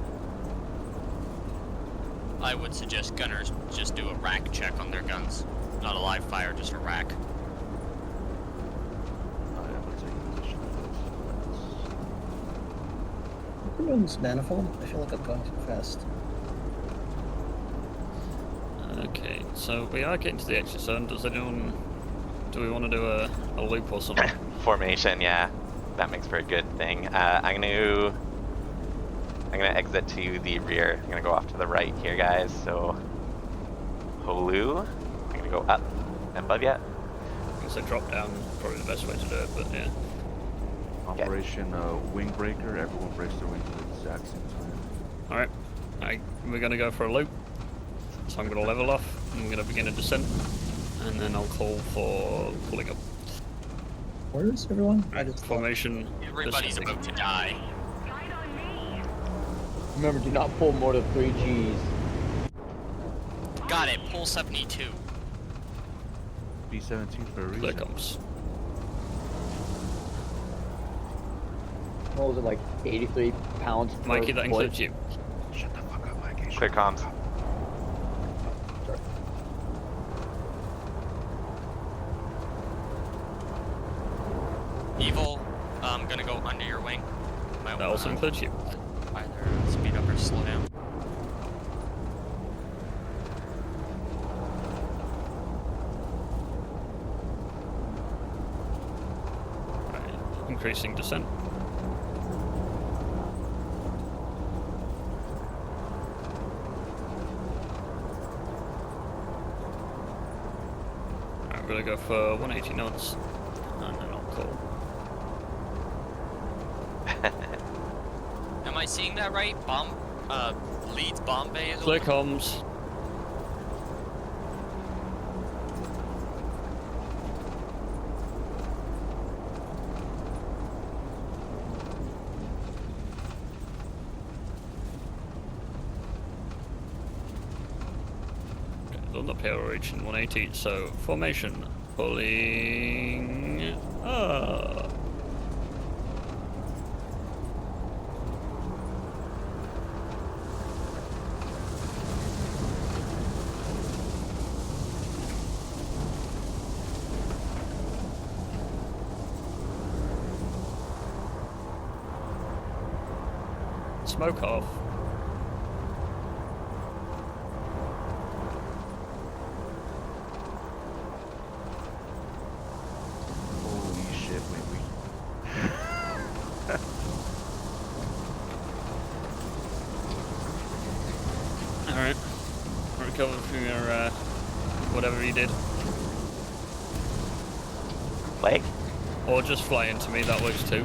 I would suggest gunners just do a rack check on their guns. Not a live fire, just a rack. Who knows manifold? I feel like I'm going too fast. Okay, so we are getting to the exit zone. Do we want to do a loop or something? Formation, yeah. That makes for a good thing. I'm gonna exit to the rear. I'm gonna go off to the right here, guys. So, Holu. I'm gonna go up and above yet. So drop down, probably the best way to do it, but yeah. Operation Windbreaker. Everyone breaks their wings at the exact same time. Alright, we're gonna go for a loop. So I'm gonna level off. I'm gonna begin a descent, and then I'll call for pulling up. Where is everyone? I just Formation. Everybody's descending. about to die. Remember, do not pull more than 3 Gs. Got it, pull 72. B-17 for a reason. There comes. What was it, like 83 pounds per Mikey, that foot? includes you. Shut the fuck up, Mikey. Clear comms. Sorry. Evil, I'm gonna go under your wing. Might That also wanna includes you. either speed up or slow down. Right, increasing descent. Alright, we're gonna go for 180 knots, and then I'll call. Am I seeing that right? Leeds Bombay is Clear open? comms. On the power reaching 180, so formation pulling up. Smoke off. Holy shit, wait. Alright. Recover from your, whatever you did. Leg? Or just fly into me, that works too.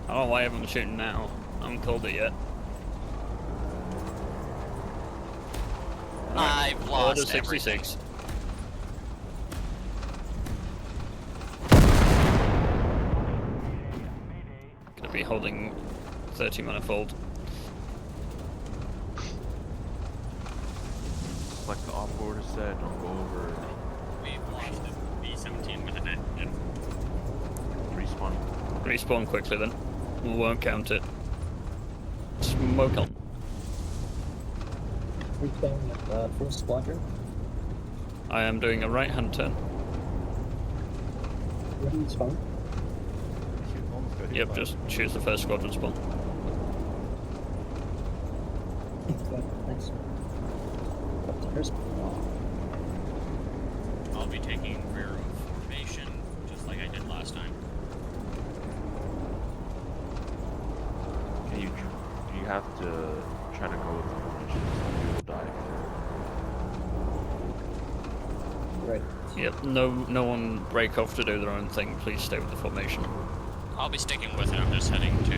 I don't know why everyone's shooting now. I haven't called it yet. I've Order lost 66. Gonna be holding 30 manifold. Like the off-board said, don't go over. We've lost it. B-17 with an engine. Respawn. Respawn quickly then. We won't count it. Smoke on. Respawn first squadron. I am doing a right hand turn. Ready to spawn. Yep, just choose the first squadron spawn. Thanks. Upstairs. I'll be taking rear of formation, just like I did last time. Can you? Do you have to try to go with the formation? Some people die. Right. Yep, no one break off to do their own thing. Please stay with the formation. I'll be sticking with it. I'm just heading to the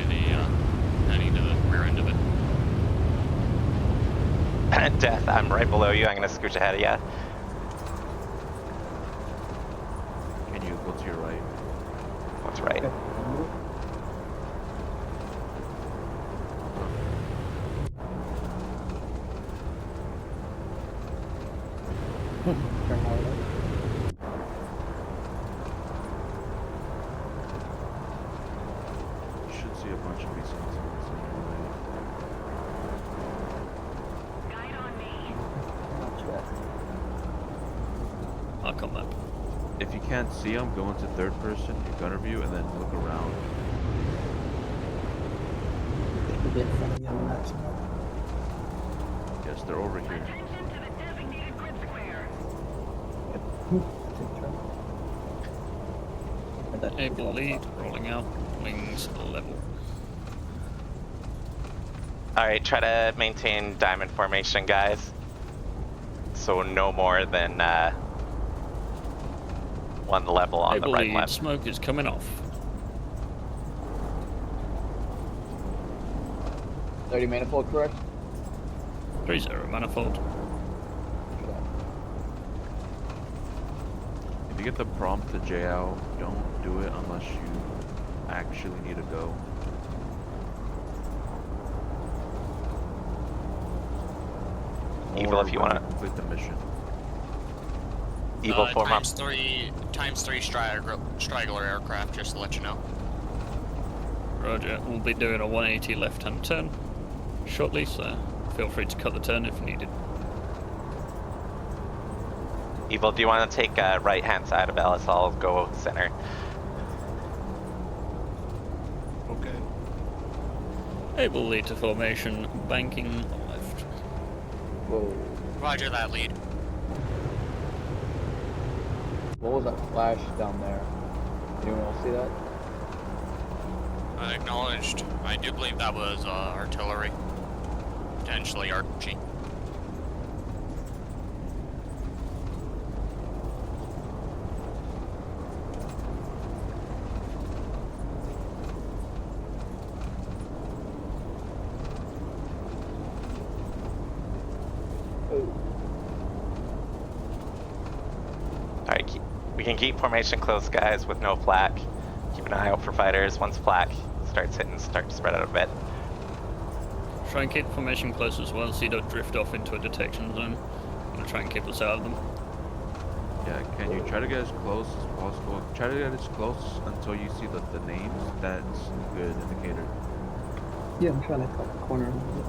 rear end of it. Death, I'm right below you. I'm gonna scooch ahead of you. Can you go to your right? What's right? Turn all right. You should see a bunch of B-17s on your way. Not too bad. I'll come up. If you can't see them, go into third person, your gunner view, and then look around. They could be in front of you on the maximum. Yes, they're over here. Take turn. And that- Able lead, rolling out, wings level. Alright, try to maintain diamond formation, guys. So no more than one level on Able the right lead, left. smoke is coming off. 30 manifold, correct? 3-0 manifold. If you get the prompt to J out, don't do it unless you actually need to go. Evil, Or if you when wanna- complete the mission. Evil form up. times three straggler aircraft, just to let you know. Roger. We'll be doing a 180 left-hand turn shortly, so feel free to cut the turn if needed. Evil, do you want to take right hand side of Ellis? I'll go center. Okay. Able lead to formation, banking left. Whoa. Roger that, lead. What was that flash down there? Anyone else see that? Acknowledged. I do believe that was artillery. Potentially Archie. Alright, we can keep formation close, guys, with no flak. Keep an eye out for fighters. Once flak starts hitting, start to spread out a bit. Try and keep formation close as well so you don't drift off into a detection zone. I'm gonna try and keep us out of them. Yeah, can you try to get as close as possible? Try to get as close until you see the names. That's a good indicator. Yeah, I'm trying to cut the corner a little bit.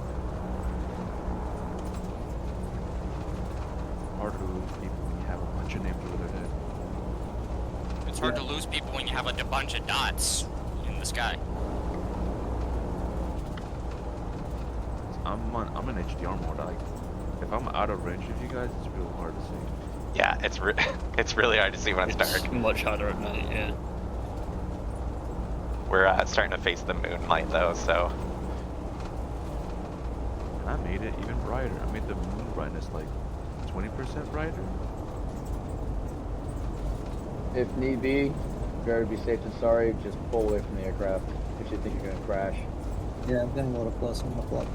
Hard to lose people when you have a bunch of names over their head. It's hard to lose people when you have a bunch of dots in the sky. I'm in HDR mode. Like, if I'm out of range of you guys, it's real hard to see. Yeah, it's it's really hard to see when it's dark. Much harder at night, yeah. We're starting to face the moonlight though, so And I made it even brighter. I made the moon brightness like 20% brighter. If need be, better be safe than sorry, just pull away from the aircraft if you think you're gonna crash. Yeah, I'm getting a little close on the flak.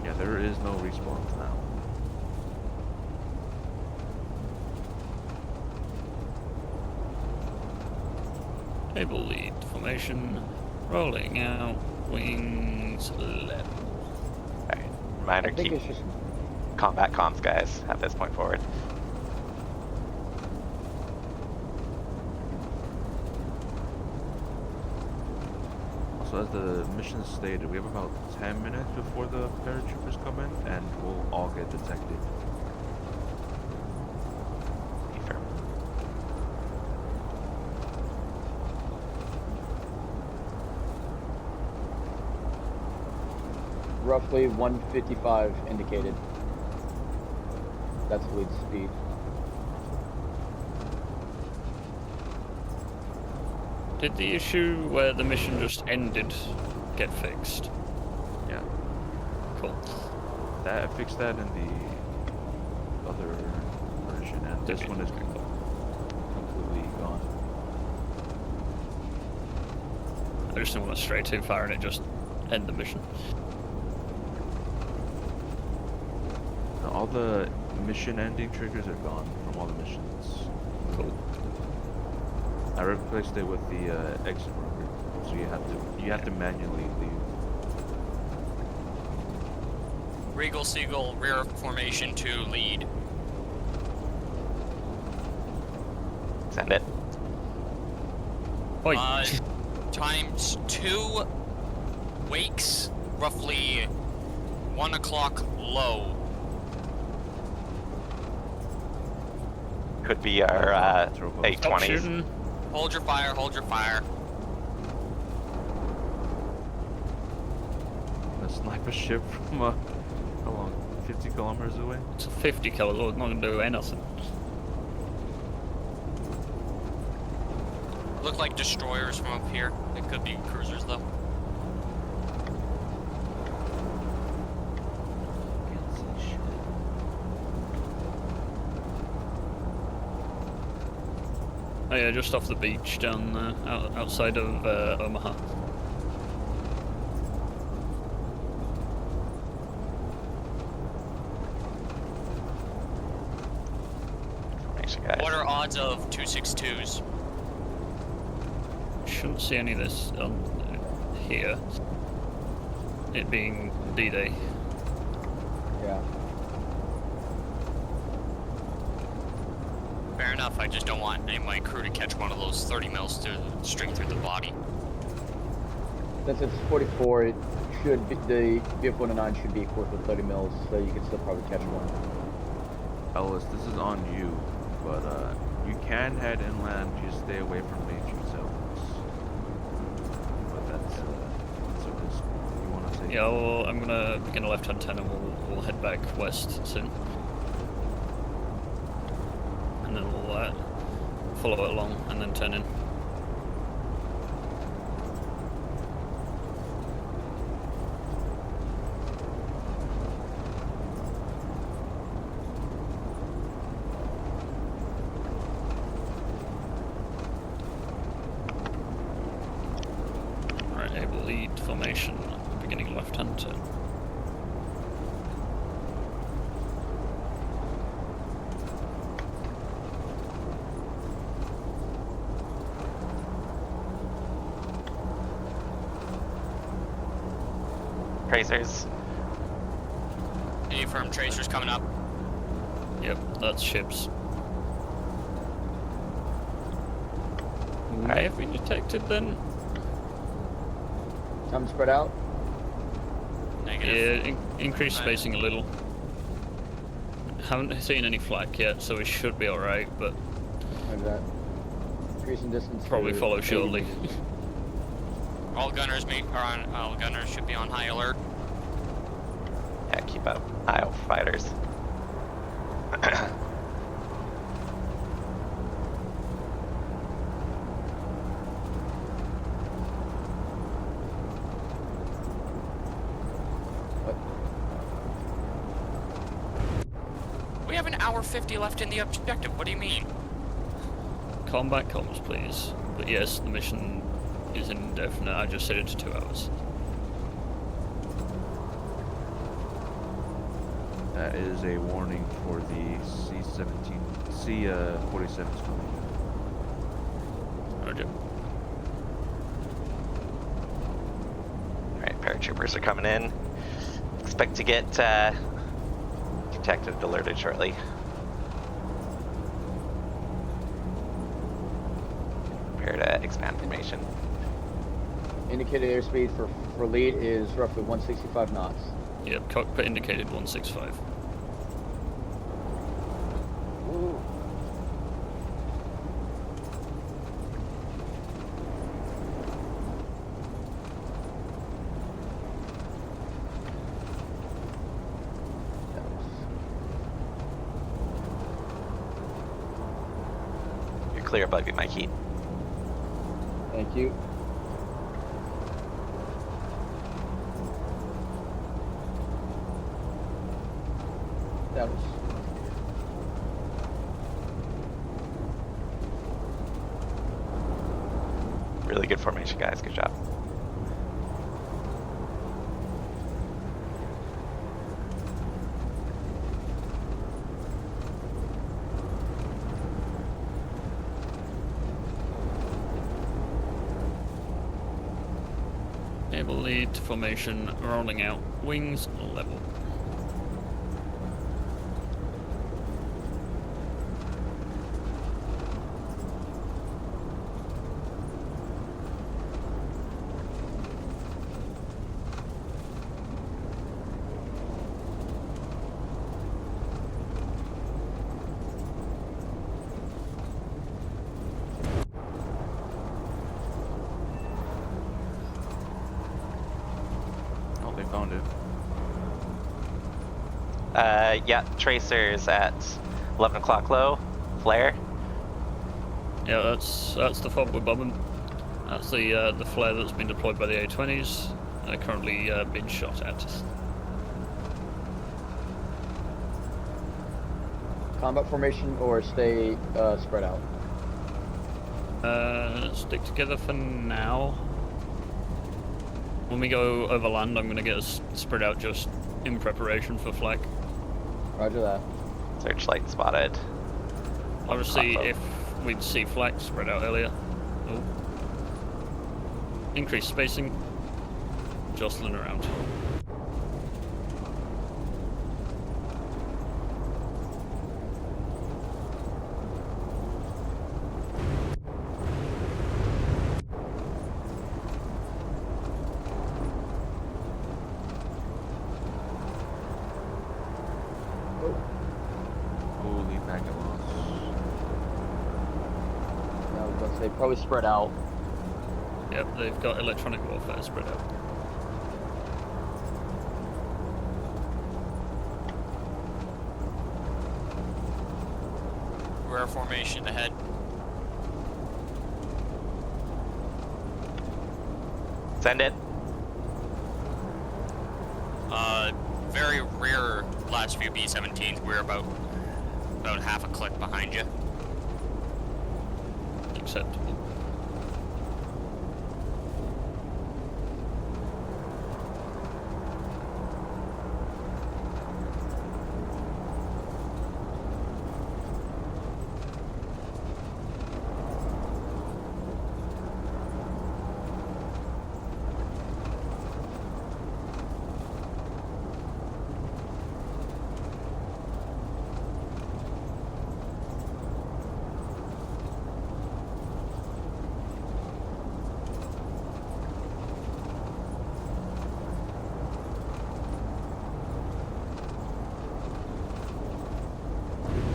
Yeah, there is no respawns now. Able lead formation, rolling out, wings level. alright. Reminder, I think keep it's just combat comms, guys, at this point forward. So as the mission stated, we have about 10 minutes before the paratroopers come in, and we'll all get detected. Confirm. roughly 155 indicated. That's lead speed. Did the issue where the mission just ended get fixed? Yeah. Cool. That I fixed that in the other version, and this one is completely gone. I just didn't want to stray too far and it just end the mission. All the mission ending triggers are gone from all the missions. Cool. I replaced it with the exit broker, so you have to manually leave. Regal Seagull, rear formation to lead. Send it. Oi. Times 2 wakes, roughly 1 o'clock low. Could be our Stop A-20s. shooting. Hold your fire, hold your fire. A sniper ship from how long? 50 kilometers away? It's a 50 kilo, it's not going to do anything. Look like destroyers from up here. They could be cruisers though. Can't see shit. Oh yeah, just off the beach down outside of Omaha. Thanks, guys. What are odds of 262s? Shouldn't see any of this on here. It being D-Day. Yeah. Fair enough, I just don't want any of my crew to catch one of those 30 mils to string through the body. Since it's 44, it should be, the BF-109 should be equipped with 30 mils, so you can still probably catch one. Ellis, this is on you, but you can head inland, just stay away from nature zones. But that's a risk. You want to say? Yeah, well, I'm gonna begin a left-hand turn and we'll head back west soon. And then we'll follow it along and then turn in. Right, able lead formation, beginning left-hand turn. Tracers. Any firm tracers coming up? Yep, that's ships. May Alright. have been detected then. Time to spread out. Negative. Yeah, increase spacing a little. Haven't seen any flak yet, so we should be alright, but Like that. Increasing distance. probably to follow 80 shortly. meters. All gunners all gunners should be on high alert. Yeah, keep up. Eye out for fighters. We have an hour 50 left in the objective. What do you mean? Combat comms, please. But yes, the mission is indefinite. I just set it to 2 hours. That is a warning for the C-47s coming. Roger. Alright, paratroopers are coming in. Expect to get detected alerted shortly. Prepare to expand formation. Indicated airspeed for lead is roughly 165 knots. Yep, cockpit indicated 165. Ooh. clear above you, Mikey. Thank you. That was. Really good formation, guys. Good job. Able lead formation, rolling out, wings level. Oh, they found it. Yeah, tracers at 11 o'clock low. Flare. Yeah, that's the fob we're bombing. That's the flare that's been deployed by the A-20s. Currently being shot at. Combat formation or stay spread out? Stick together for now. When we go over land, I'm going to get us spread out just in preparation for flak. Roger that. Searchlight spotted. Obviously, Pop up. if we'd see flak spread out earlier. Oh. Increased spacing. Jostling around. Holy packet loss. Yeah, I was about to say probably spread out. Yep, they've got electronic warfare spread out. Rare formation ahead. Send it. Very rear last few B-17s. We're about half a click behind you. Acceptable.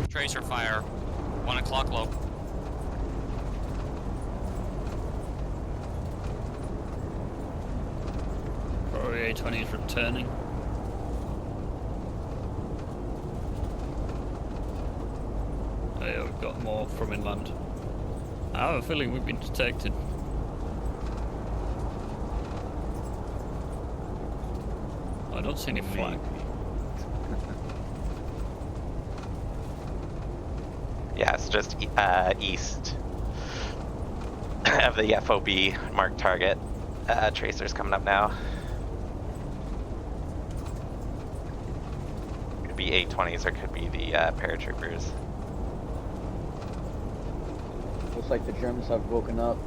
Tracer fire. 1 o'clock low. Probably A-20 is returning. Oh yeah, we've got more from inland. I have a feeling we've been detected. I don't see any flag. Yeah, it's just east of the FOB marked target. Tracers coming up now. Could be A-20s or could be the paratroopers. Looks like the Germans have woken up.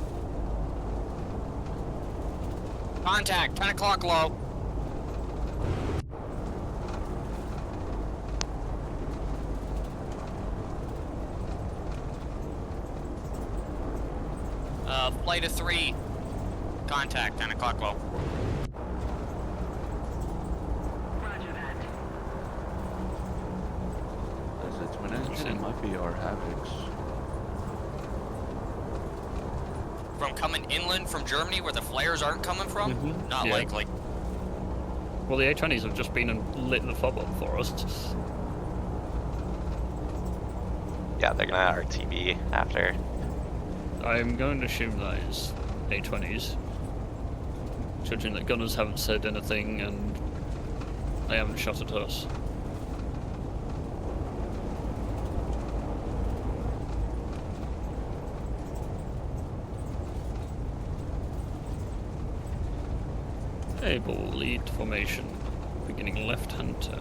Contact. 10 o'clock low. Flight of 3. Contact. 10 o'clock low. That's its twin engine. It might be our Havocs. From coming inland from Germany where the flares aren't coming from? Not Yeah. likely. Well, the A-20s have just been and lit the fob up for us. Yeah, they're gonna RTB after. I'm going to assume that is A20s. Judging that gunners haven't said anything and they haven't shot at us. Able lead formation, beginning left-hand turn.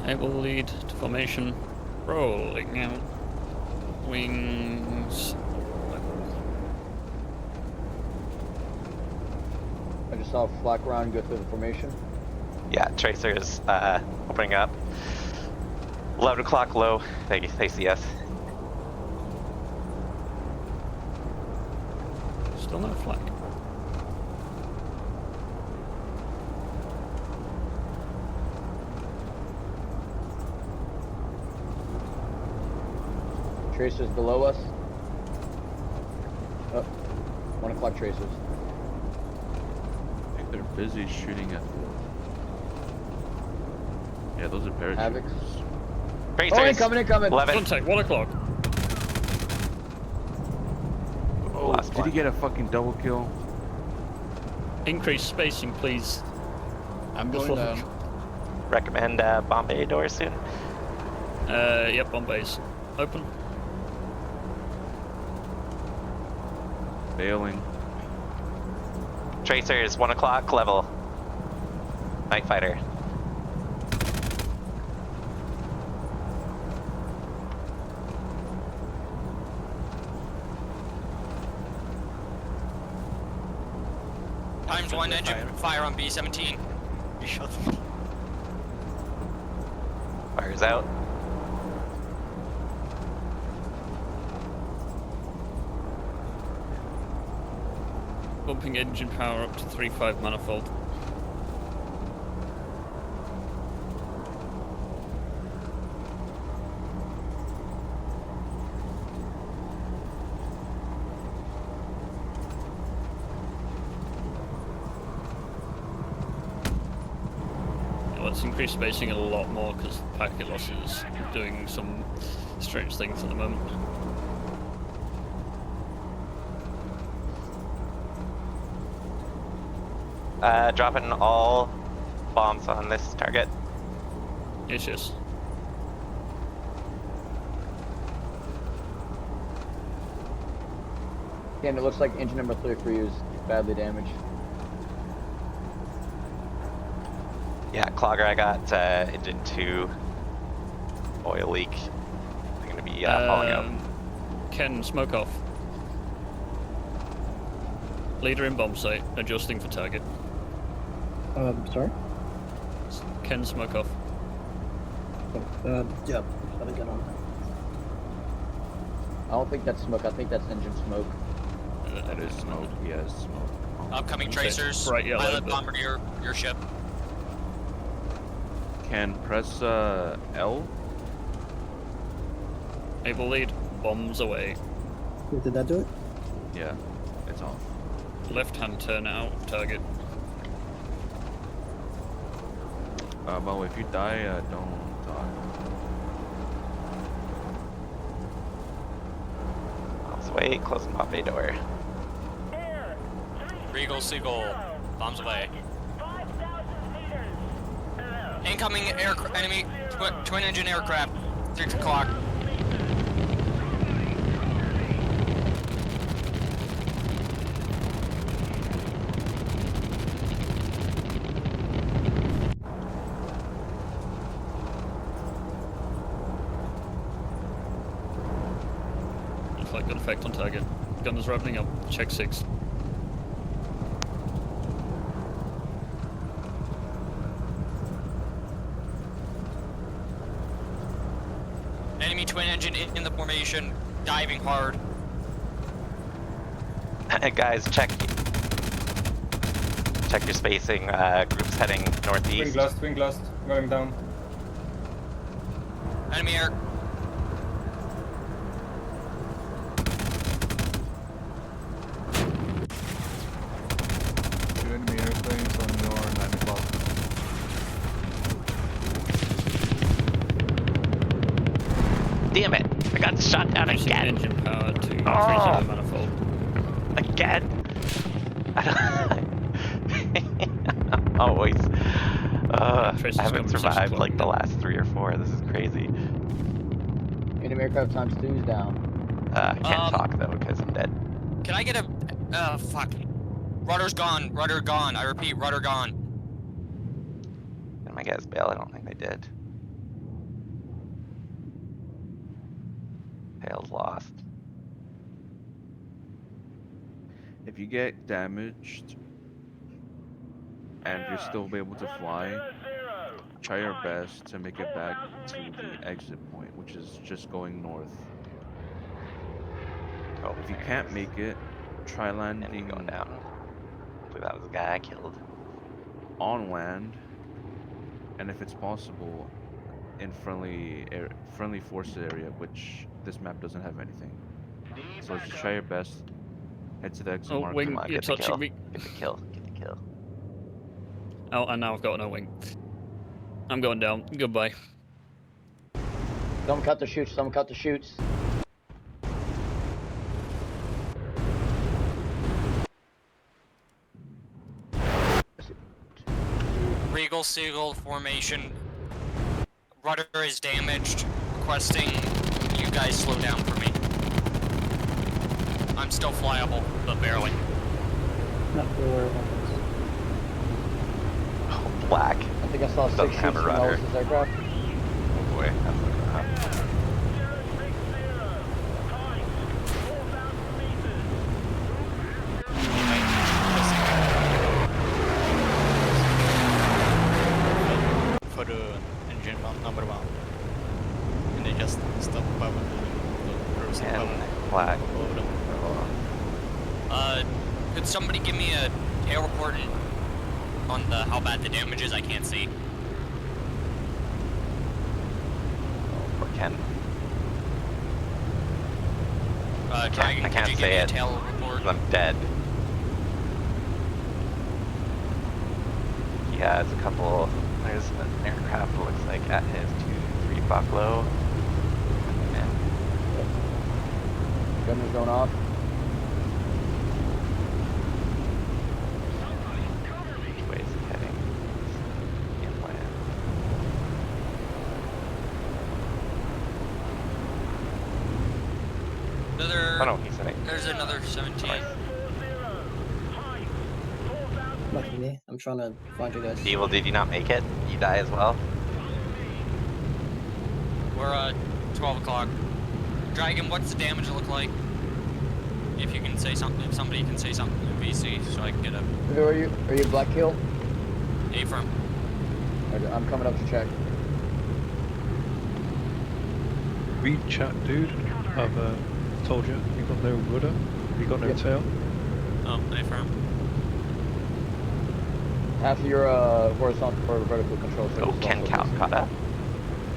Able lead to formation, rolling out, wings. I just saw a flak round go through the formation. Yeah, tracers opening up. 11 o'clock low. They see us. Still no flag. Tracers below us. Oh, 1 o'clock tracers. I think they're busy shooting at the... Yeah, those are parachutes. Havocs. Tracers. Oh, incoming. 11. Contact, 1 o'clock. Oh, Last did one. he get a fucking double kill? Increase spacing, please. I'm Just going look. down. Recommend Bombay door soon. Yep, on base. Open. Failing. Tracers, 1 o'clock level. Night fighter. Times 1 engine fire on B-17. You shot. Fires out. Bumping engine power up to 3.5 manifold. Let's increase spacing a lot more because packet loss is doing some strange things at the moment. Dropping all bombs on this target. Yes. And it looks like engine number 3 for you is badly damaged. Yeah, Clogger, I got engine 2 oil leak. I'm gonna be falling out. Ken, smoke off. Leader in bomb site, adjusting for target. Sorry? Ken, smoke off. Yeah, gotta get on. I don't think that's smoke. I think that's engine smoke. That is smoke. He has smoke. Upcoming Okay, tracers. bright yellow, Pilot but- bombardier your ship. Can press L? Able lead, bombs away. Did that do it? Yeah, it's off. Left hand turn out, target. By the way, if you die, don't talk. Bombs away, closing Bombay door. Regal Seagull. Bombs away. Incoming enemy twin engine aircraft. 6 o'clock. Looks like good effect on target. Gunners ramping up. Check 6. in the formation, diving hard. Guys, check your spacing. Groups heading northeast. Wing blast, going down. Enemy air. Two enemy airplanes on your 9 o'clock. Damn it! I got shot down Increasing again. engine power to increase Oh. the manifold. Again. Always. Trace I is haven't coming 6 survived o'clock. like the last 3 or 4. This is crazy. Enemy aircraft times 2 is down. I can't talk though because I'm dead. Can I get a fuck. Rudder's gone. Rudder gone. I repeat, rudder gone. Did my guys bail? I don't think they did. Tails lost. If you get damaged and you're still able to fly, try your best to make it back to the exit point, which is just going north. Oh, If you can't make it, try enemy landing going down. Hopefully that was the guy I killed. on land, and if it's possible, in friendly force area, which this map doesn't have anything. So just try your best. Head to the exit Oh, marker. wing, Come on, you're get the kill. touching me. Get the kill. Get the kill. Oh, and now I've got no wing. I'm going down. Goodbye. Someone cut the chutes, someone cut the chutes. Regal Seagull formation. Rudder is damaged. Requesting you guys slow down for me. I'm still flyable, but barely. Not sure where it was. Oh, black. I think I saw 6 Doesn't chutes have a from rudder. Ellis's aircraft. Oh boy, that's looking rough. For the engine number 1. And they just stop above the cruising And above black. them. Could somebody give me a tail report on how bad the damage is? I can't see. Or Ken. Dragon, I could can't you give say me a it. tail report? 'Cause I'm dead. He has a couple. There's an aircraft that looks like at his 2-3 Buffalo. And Gunner's going off. which way is he heading? Inland. Oh no, he's heading. There's another 17. Lucky me. I'm trying to find you guys. Evil, did you not make it? You die as well? We're 12 o'clock. Dragon, what's the damage look like? If you can say something, if somebody can say something in VC, so I can get a Who are you? Are you Black Kill? A-firm. Okay, I'm coming up to check. Read chat, dude. I've told you, you've got no rudder, you've got no Yep. tail. Oh, A-firm. Half of your horizontal or vertical control Oh, circles Ken also Cal caught up.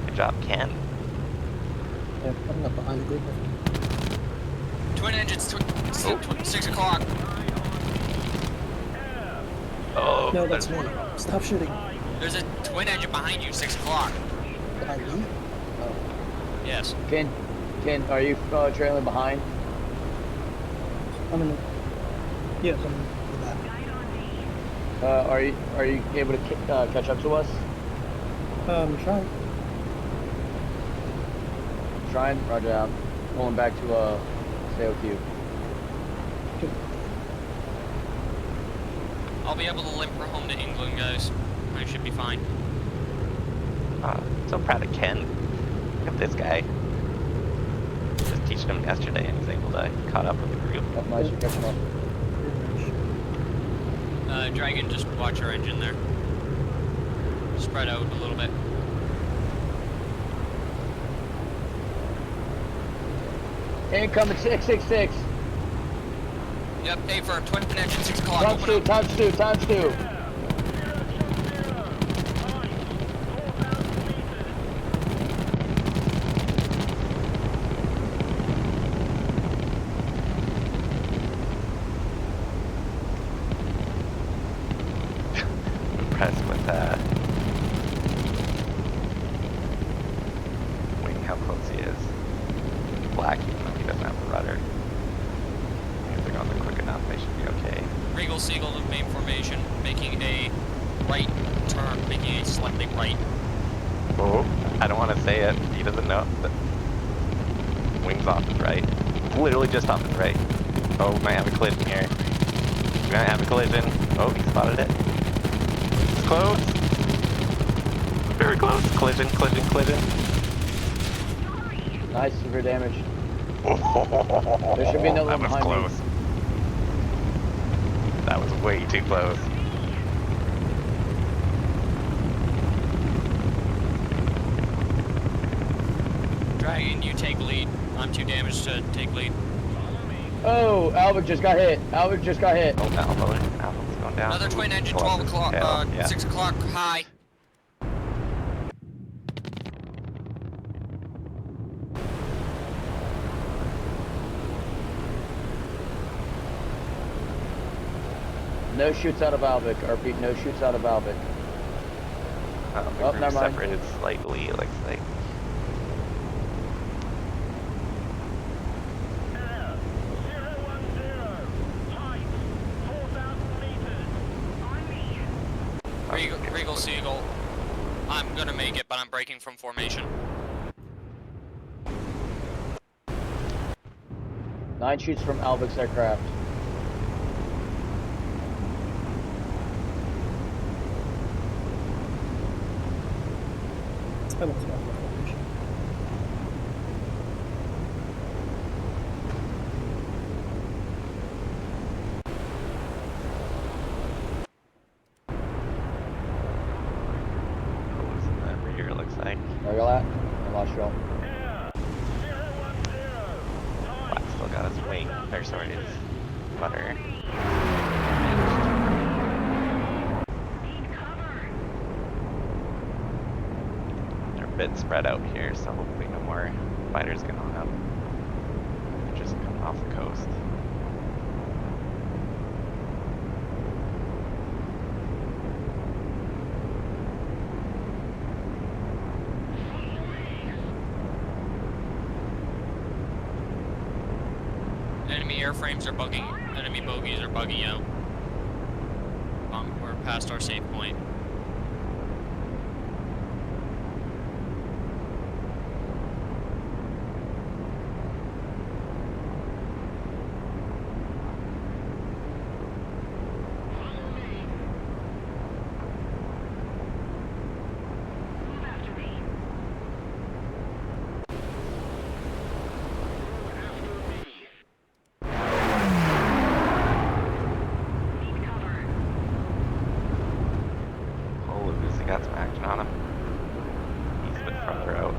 Good job, Ken. Yeah, I'm up behind the group. Twin engines, 6 o'clock. Oh, No, that's there's me. Stop shooting. There's a twin engine behind you, 6 o'clock. Behind me? Oh. Yes. Ken, are you trailing behind? I'm in the... Yes, I'm in the back. Are you able to catch up to us? Trying. Trying? Roger out. Pulling back to SAOQ. I'll be able to limp her home to England, guys. I should be fine. so proud of Ken. Look at this guy. Just teaching him yesterday and he's able to caught up with the group. Oh, nice, you're catching up. Dragon, just watch your engine there. Spread out a little bit. Incoming 666. Yep, A for twin engine, 6 o'clock. Times Open two, up. times two, times two. Impressed with wing, how close he is. Black, even though he doesn't have the rudder. If they're going quick enough, they should be okay. Regal Seagull to main formation, making a right turn, making a slightly right. Oh, I don't want to say it. He doesn't know. But wings off his right. Literally just off his right. Oh, we might have a collision here. We might have a collision. Oh, he spotted it. It's close. Very close. Collision, collision, collision. Nice, severe damage. There should be another that one was behind me. close. That was way too close. Dragon, you take lead. I'm too damaged to take lead. Oh, Albert just got hit. Albert just got hit. Oh, Alpha's going down. Another twin engine, Go up 12 his o'clock, tail, yeah. 6 o'clock high. No shoots out of Albic. RP, no shoots out of Albic. The Oh, group never mind. separated slightly, it looks like. Regal Seagull. I'm gonna make it, but I'm breaking from formation. 9 shoots from Albic's aircraft. I was off my formation. Who's in the rear, it looks like. Where y'all at? I lost y'all. Black still got his wing. Or sorry, his rudder. They're a bit spread out here, so hopefully no more fighters get on up. They're just coming off the coast. Enemy airframes are bugging, enemy bogies are bugging out. We're past our safe point. Oh, Lucy got some action on him. He's a bit further out.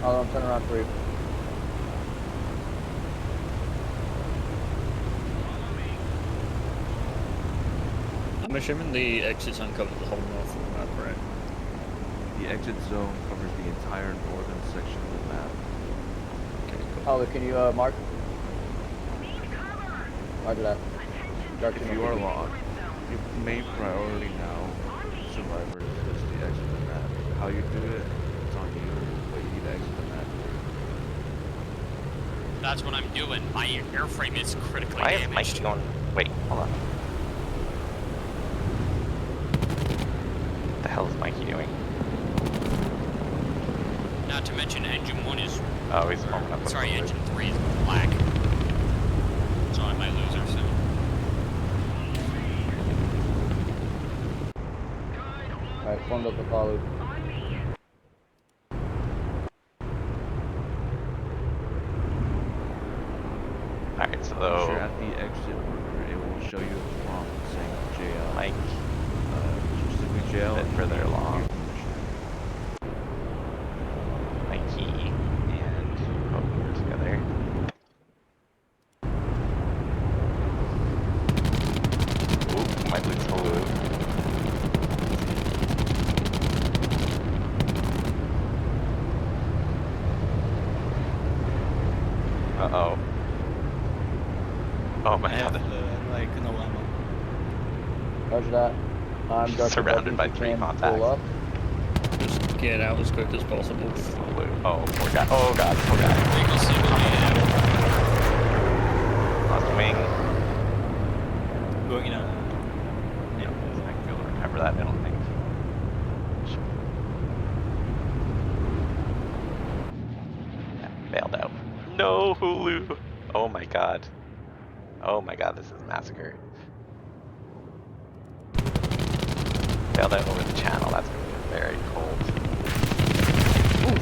I'm turning around for you. I'm assuming the exits uncover the whole north of the map, right? The exit zone covers the entire northern section of the map. Okay, cool. Albert, can you mark? Roger that. Dark If you are lost, your main priority now, survivors, is to exit the map. How you do it, it's on you, but you need to exit the map. That's what I'm doing. My airframe is critically Why is Mikey damaged. going? Wait, hold on. What the hell is Mikey doing? Not to mention engine 1 is... Oh, he's warming up. Sorry, engine 3 is black. So I might lose her soon. Alright, formed up the follow. Alright, so Once you're at the exit marker, it will show you a prompt saying JL. Mike, Specifically JL. a bit and further your along. permission. Mikey and Poker together. Ooh, might lose the loop. Uh-oh. Oh my I have god. like no ammo. Roger that. I'm Dr. Surrounded by Buttons, 3 can contacts. pull up. Just get out as quick as possible. Oh, poor guy. Oh god, poor guy. Vehicle CBD. Lost wing. Going in. Yeah, I can be able to recover that, I don't think. Yeah, bailed out. No, Hulu! Oh my god. Oh my god, this is a massacre. Bailed out over the channel, that's gonna be very cold. Ooh.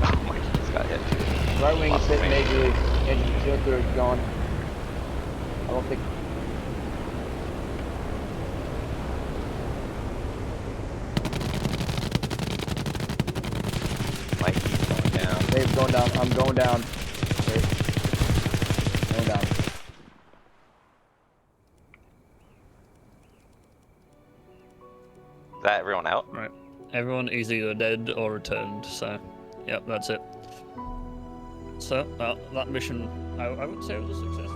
Oh my god, this got hit too. Right wing is Lost hit wing. majorly. Engine filter is gone. I don't think. Mikey's going down. Dave's going down. I'm going down. Dave. Going down. Is that everyone out? Right. Everyone is either dead or returned, so yep, that's it. So that mission, I would say it was a success.